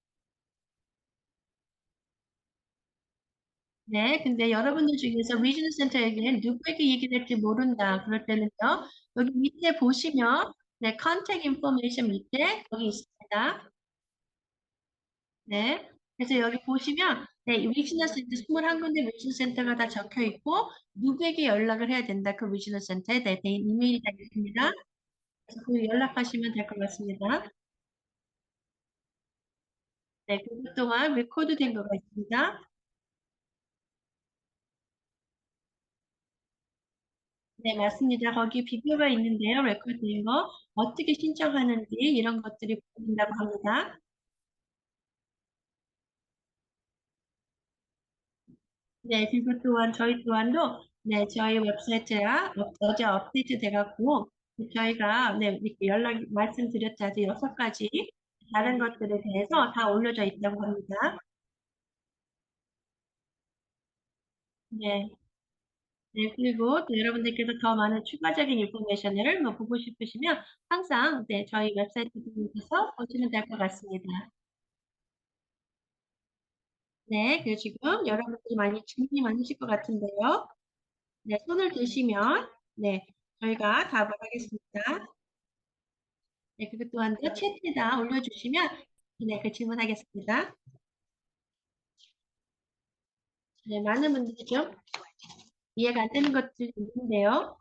네, 근데 여러분들 중에서 위즈는 센터에게 누구에게 얘기될지 모른다. 그럴 때는요, 여기 밑에 보시면, 네, 컨택 인포메이션 밑에 여기 있습니다. 네. 그래서 여기 보시면, 네, 위즈너 센터 21군데 위즈너 센터가 다 적혀 있고, 누구에게 연락을 해야 된다. 그 위즈너 센터에 네, 이메일이 다 있습니다. 그래서 그 연락하시면 될 것 같습니다. 네, 그것 동안 레코드 된 거가 있습니다. 네, 맞습니다. 거기 비교가 있는데요. 레코드인 거 어떻게 신청하는지 이런 것들이 보인다고 합니다. 네, 그리고 또한 저희 또한도 네, 저희 웹사이트가 어제 업데이트 돼갖고 저희가 네, 이렇게 말씀드렸자지 6가지 다른 것들에 대해서 다 올려져 있다고 합니다. 네. 네, 그리고 또 여러분들께서 더 많은 추가적인 인포메이션을 뭐 보고 싶으시면 항상 네, 저희 웹사이트 들어오셔서 보시면 될 것 같습니다. 네, 그리고 지금 여러분들이 많이 준비 많으실 것 같은데요. 네, 손을 드시면 네, 저희가 답을 하겠습니다. 네, 그것 또한 채팅에다 올려주시면 네, 그 질문하겠습니다. 네, 많은 분들이 좀 이해가 안 되는 것들이 있는데요.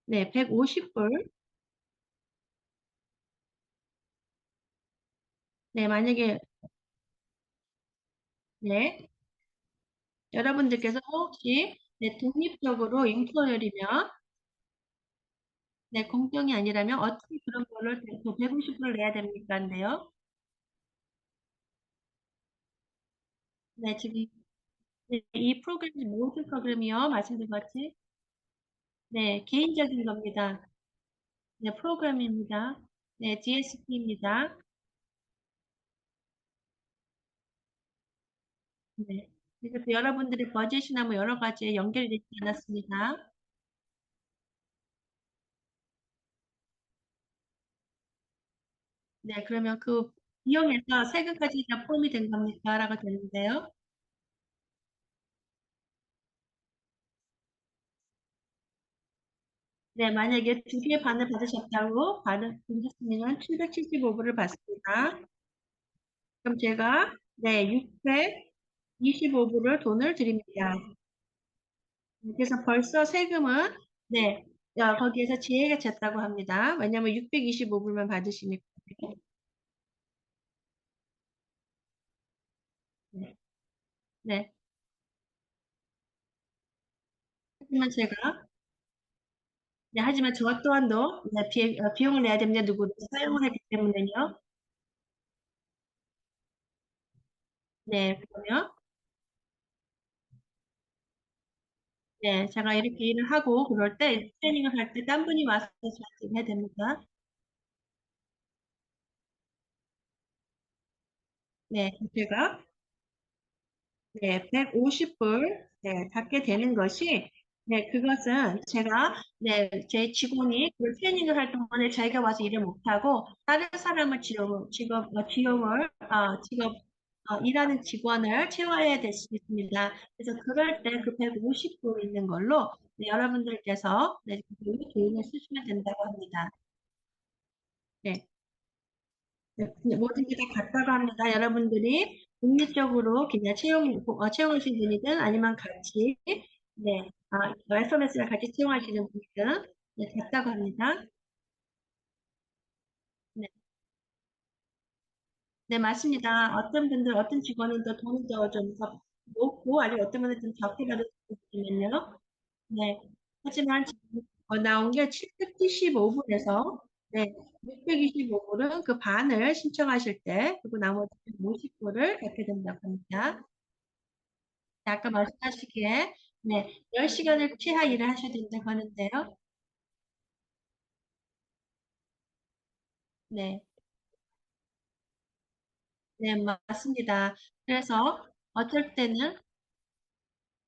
네, 150불. 네, 만약에 네, 여러분들께서 혹시 네, 독립적으로 인포열이면 네, 공정이 아니라면 어떻게 그런 거를 또 150불을 내야 됩니까? 인데요. 네, 지금 네, 이 프로그램이 모든 프로그램이요. 말씀드린 것 같이 네, 개인적인 겁니다. 네, 프로그램입니다. 네, DSP입니다. 네. 그래서 여러분들의 버젯이나 뭐 여러 가지에 연결이 되지 않았습니다. 네, 그러면 그 비용에서 세금까지 다 포함이 된 겁니까? 라고 되는데요. 네, 만약에 2개의 반을 받으셨다고 받으셨으면 775불을 받습니다. 그럼 제가 네, 625불을 돈을 드립니다. 그래서 벌써 세금은 네, 거기에서 제외가 됐다고 합니다. 왜냐하면 625불만 받으시니까. 네. 네. 하지만 제가 하지만 저 또한도 네, 비용을 내야 됩니다. 누구를 사용을 했기 때문에요. 네, 그러면 네, 제가 이렇게 일을 하고 그럴 때 트레이닝을 할 때 딴 분이 와서 저한테 해야 됩니다. 네, 제가 네, 150불 네, 받게 되는 것이 네, 그것은 제가 네, 제 직원이 그 트레이닝을 할 동안에 자기가 와서 일을 못하고 다른 사람을 일하는 직원을 채워야 될 수 있습니다. 그래서 그럴 때 그 150불 있는 걸로 네, 여러분들께서 네, 그 돈을 쓰시면 된다고 합니다. 네. 네, 모든 게 다 같다고 합니다. 여러분들이 독립적으로 그냥 채용하신 분이든 아니면 같이, 네, SMS를 같이 채용하시는 분이든, 네, 같다고 합니다. 네, 네, 맞습니다. 어떤 직원은 더 돈이 더 높고, 아니면 어떤 분은 좀 적게 받을 수 있으면요. 네. 하지만 지금 나온 게 775불에서, 네, 625불은 그 반을 신청하실 때, 그리고 나머지 50불을 받게 된다고 합니다. 아까 말씀하시기에, 네, 10시간을 취하 일을 하셔야 된다고 하는데요. 네, 네, 맞습니다. 그래서 어쩔 때는,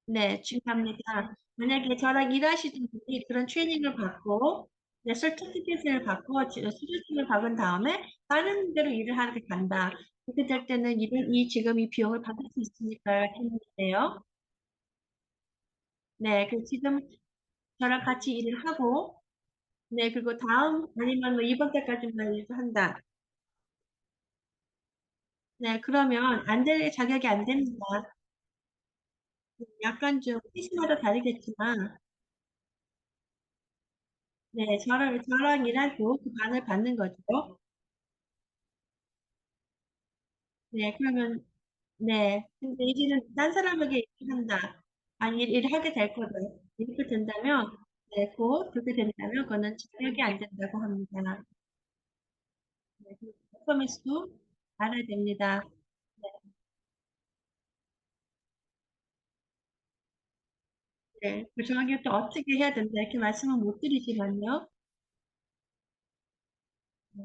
네, 중요합니다. 만약에 저랑 일하시던 분이 그런 트레이닝을 받고, 네, 서티피켓을 받고, 수료증을 받은 다음에 다른 데로 일을 하게 간다. 그렇게 될 때는 지금 이 비용을 받을 수 있으니까 했는데요. 네, 그 지금 저랑 같이 일을 하고, 네, 그리고 아니면 뭐 이번 달까지만 일을 한다. 네, 그러면 자격이 안 됩니다. 약간 좀 케이스마다 다르겠지만, 네, 저랑 일하고 그 반을 받는 거죠. 네, 그러면, 네. 근데 이제는 딴 사람에게 일을 한다. 아니, 일을 하게 될 거다. 이렇게 된다면, 네, 그렇게 된다면, 그거는 자격이 안 된다고 합니다. 네, 퍼포먼스도 알아야 됩니다. 네, 네. 그 정확히 또 어떻게 해야 된다 이렇게 말씀은 못 드리지만요. 네,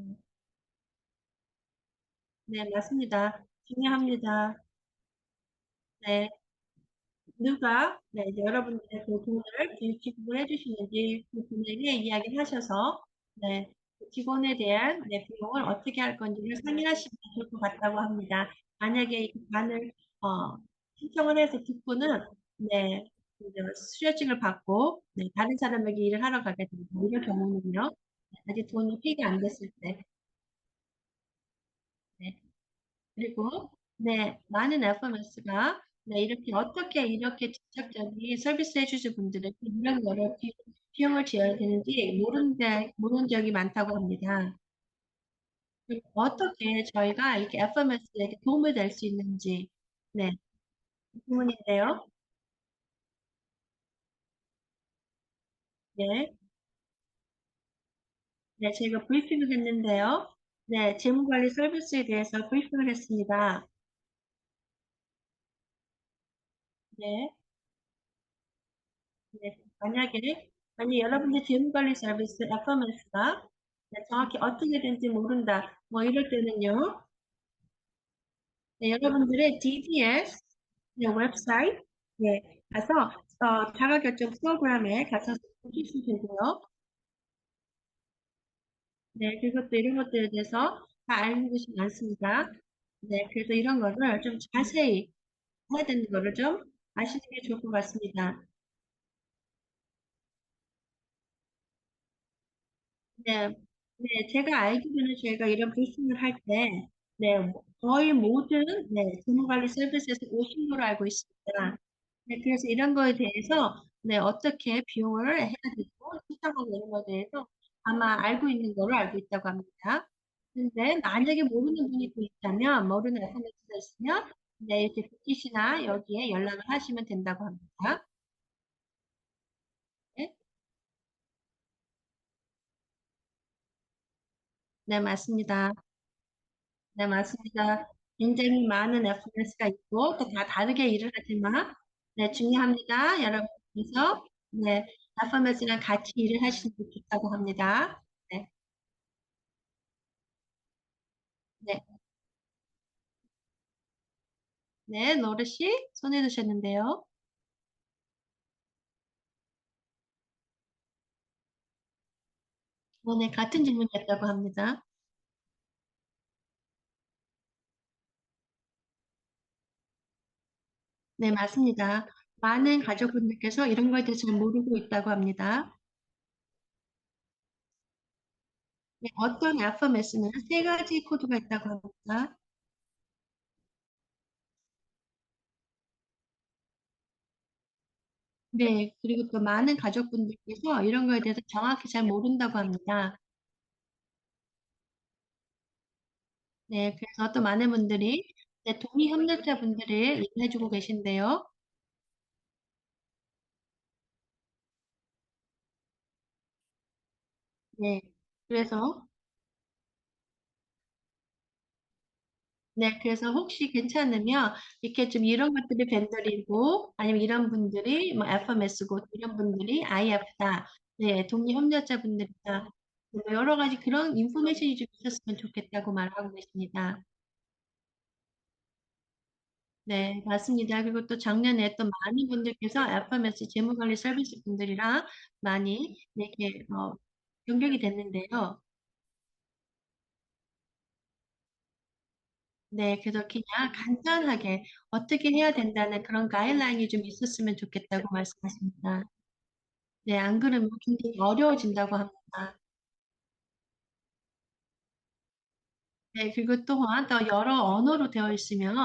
네, 맞습니다. 중요합니다. 네. 누가 네, 이제 여러분들의 그 돈을 지급을 해주시는지 그 분에게 이야기하셔서 네, 그 직원에 대한 네, 비용을 어떻게 할 건지를 상의하시면 좋을 것 같다고 합니다. 만약에 이 반을 신청을 해서 직구는 네, 이제 수료증을 받고 네, 다른 사람에게 일을 하러 가게 됩니다. 이런 경우는요. 아직 돈이 페이가 안 됐을 때. 네. 그리고 네, 많은 FMS가 네, 이렇게 어떻게 이렇게 직접적인 서비스 해주실 분들에게 이런 거를 비용을 지어야 되는지 모르는 적이 많다고 합니다. 그리고 어떻게 저희가 이렇게 FMS에게 도움을 될 수 있는지 네, 질문인데요. 네, 네, 저희가 브리핑을 했는데요. 네, 재무관리 서비스에 대해서 브리핑을 했습니다. 네. 네, 만약에 여러분들 재무관리 서비스 FMS가 정확히 어떻게 된지 모른다. 뭐 이럴 때는요. 네, 여러분들의 DDS 네, 웹사이트 네, 가서 자가결정 프로그램에 가서 보실 수 있고요. 네, 그리고 또 이런 것들에 대해서 다 알고 계시지 않습니다. 네, 그래서 이런 거를 좀 자세히 해야 되는 거를 좀 아시는 게 좋을 것 같습니다. 네, 네, 제가 알기로는 저희가 이런 브리핑을 할 때, 네, 거의 모든, 네, 재무관리 서비스에서 오신 걸로 알고 있습니다. 네, 그래서 이런 거에 대해서, 네, 어떻게 비용을 해야 되고, 신청하고 이런 거에 대해서 아마 알고 있는 걸로 알고 있다고 합니다. 근데 만약에 모르는 분이 또 있다면, 모르는 SNS가 있으면, 네, 이렇게 뷰티시나 여기에 연락을 하시면 된다고 합니다. 네, 네, 맞습니다. 네, 맞습니다. 굉장히 많은 FMS가 있고, 또 다 다르게 일을 하지만, 네, 중요합니다. 여러분께서, 네, FMS랑 같이 일을 하시는 게 좋다고 합니다. 네, 네, 네, 노르씨 손해 드셨는데요. 네, 같은 질문이었다고 합니다. 네, 맞습니다. 많은 가족분들께서 이런 거에 대해서 잘 모르고 있다고 합니다. 네, 어떤 FMS는 세 가지 코드가 있다고 합니다. 네, 그리고 또 많은 가족분들께서 이런 거에 대해서 정확히 잘 모른다고 합니다. 네, 그래서 또 많은 분들이 네, 동의 협력자분들을 얘기해주고 계신데요. 네, 그래서 그래서 혹시 괜찮으면 이렇게 좀 이런 것들이 벤더리고 아니면 이런 분들이 뭐 FMS고 이런 분들이 IF다. 네, 동의 협력자분들이다. 뭐 여러 가지 그런 인포메이션이 좀 있었으면 좋겠다고 말하고 계십니다. 네, 맞습니다. 그리고 또 작년에 또 많은 분들께서 FMS 재무관리 서비스 분들이랑 많이 이렇게 연결이 됐는데요. 네, 그래서 그냥 간단하게 어떻게 해야 된다는 그런 가이드라인이 좀 있었으면 좋겠다고 말씀하십니다. 네, 안 그러면 굉장히 어려워진다고 합니다. 네, 그리고 또한 더 여러 언어로 되어 있으면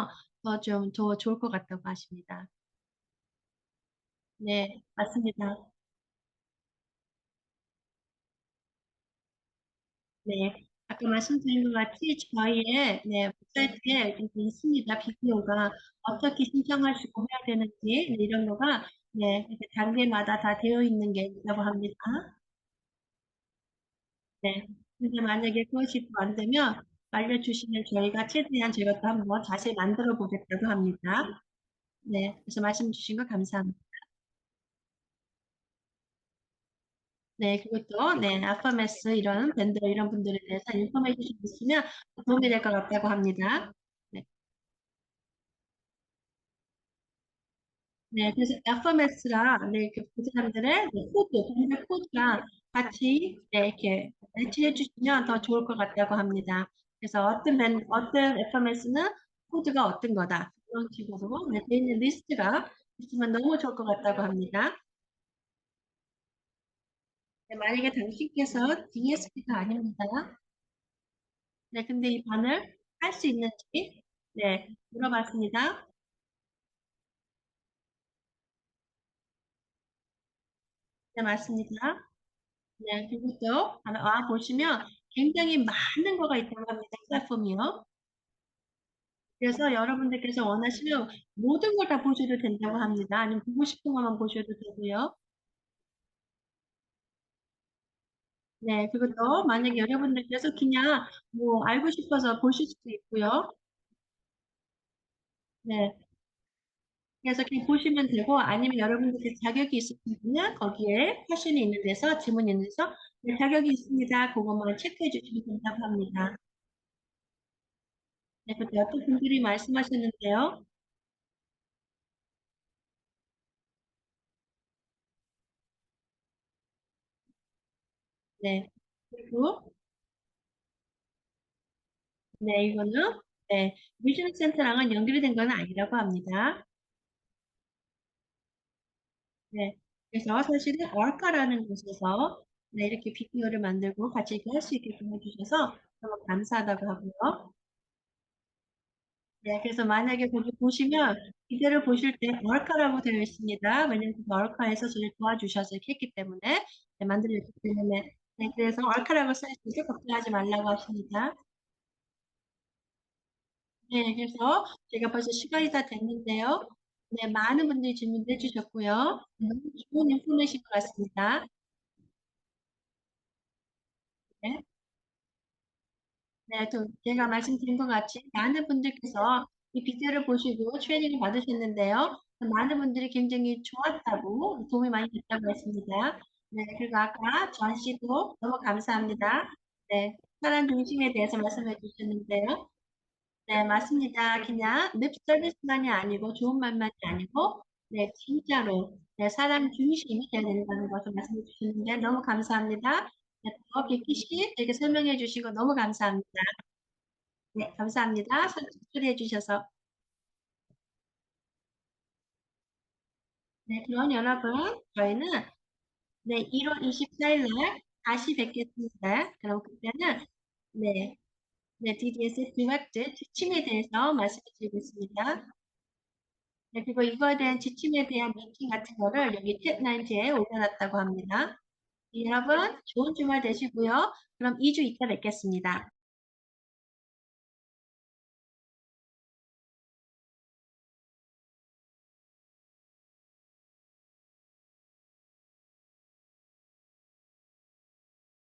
더 좋을 것 같다고 하십니다. 네, 맞습니다. 네, 아까 말씀드린 것 같이 저희의 웹사이트에 이렇게 있습니다. 비디오가 어떻게 신청하시고 해야 되는지 이런 거가 이렇게 단계마다 다 되어 있는 게 있다고 합니다. 네, 근데 만약에 그것이 또 안 되면 알려주시면 저희가 최대한 저희가 또 한번 자세히 만들어 보겠다고 합니다. 네, 그래서 말씀 주신 거 감사합니다. 네, 그것도, 네, 아파메스 이런 밴더 이런 분들에 대해서 인포메이션이 있으면 도움이 될 것 같다고 합니다. 네. 네, 그래서 FMS가 네, 그 사람들의 네, 코드, 밴드 코드랑 같이 네, 이렇게 매치해 주시면 더 좋을 것 같다고 합니다. 그래서 어떤 FMS는 코드가 어떤 거다. 그런 식으로 네, 돼 있는 리스트가 있으면 너무 좋을 것 같다고 합니다. 네, 만약에 당신께서 DSP가 아닙니다. 네, 근데 이 반을 할 수 있는지 네, 물어봤습니다. 네, 맞습니다. 네, 그것도 보시면 굉장히 많은 거가 있다고 합니다. 플랫폼이요. 그래서 여러분들께서 원하시면 모든 걸 다 보셔도 된다고 합니다. 아니면 보고 싶은 것만 보셔도 되고요. 네, 그것도 만약에 여러분들께서 그냥 뭐 알고 싶어서 보실 수도 있고요. 네, 그래서 그냥 보시면 되고 아니면 여러분들께 자격이 있으시면 거기에 퀘션이 있는 데서 질문이 있는 데서 네, 자격이 있습니다. 그것만 체크해 주시면 된다고 합니다. 네, 그때 어떤 분들이 말씀하셨는데요. 네. 그리고 네, 이거는 네, 미션 센터랑은 연결이 된 건 아니라고 합니다. 네. 그래서 사실은 얼카라는 곳에서 네, 이렇게 비디오를 만들고 같이 이렇게 할 수 있게 도와주셔서 너무 감사하다고 하고요. 네, 그래서 만약에 거기 보시면 비디오를 보실 때 얼카라고 되어 있습니다. 왜냐면 그 얼카에서 저를 도와주셔서 이렇게 했기 때문에 네, 만들어졌기 때문에 네, 그래서 얼카라고 써 있어서 걱정하지 말라고 하십니다. 네, 그래서 제가 벌써 시간이 다 됐는데요. 네, 많은 분들이 질문해 주셨고요. 너무 좋은 인포메이션 것 같습니다. 네. 네, 또 제가 말씀드린 것 같이 많은 분들께서 이 비디오를 보시고 트레이닝을 받으셨는데요. 많은 분들이 굉장히 좋았다고 도움이 많이 됐다고 했습니다. 네, 그리고 아까 전 씨도 너무 감사합니다. 네, 사람 중심에 대해서 말씀해 주셨는데요. 네, 맞습니다. 그냥 립 서비스만이 아니고 좋은 말만이 아니고 네, 진짜로 네, 사람 중심이 되어야 된다는 것을 말씀해 주시는데 너무 감사합니다. 네, 더 깊이 이렇게 설명해 주시고 너무 감사합니다. 네, 감사합니다. 소개해 주셔서. 네, 그럼 여러분, 저희는 네, 1월 24일 날 다시 뵙겠습니다. 그럼 그때는 네, 네, DDS 디렉트 지침에 대해서 말씀해 드리겠습니다. 네, 그리고 이거에 대한 지침에 대한 링킹 같은 거를 여기 탭9에 올려놨다고 합니다. 네, 여러분, 좋은 주말 되시고요. 그럼 2주 있다 뵙겠습니다.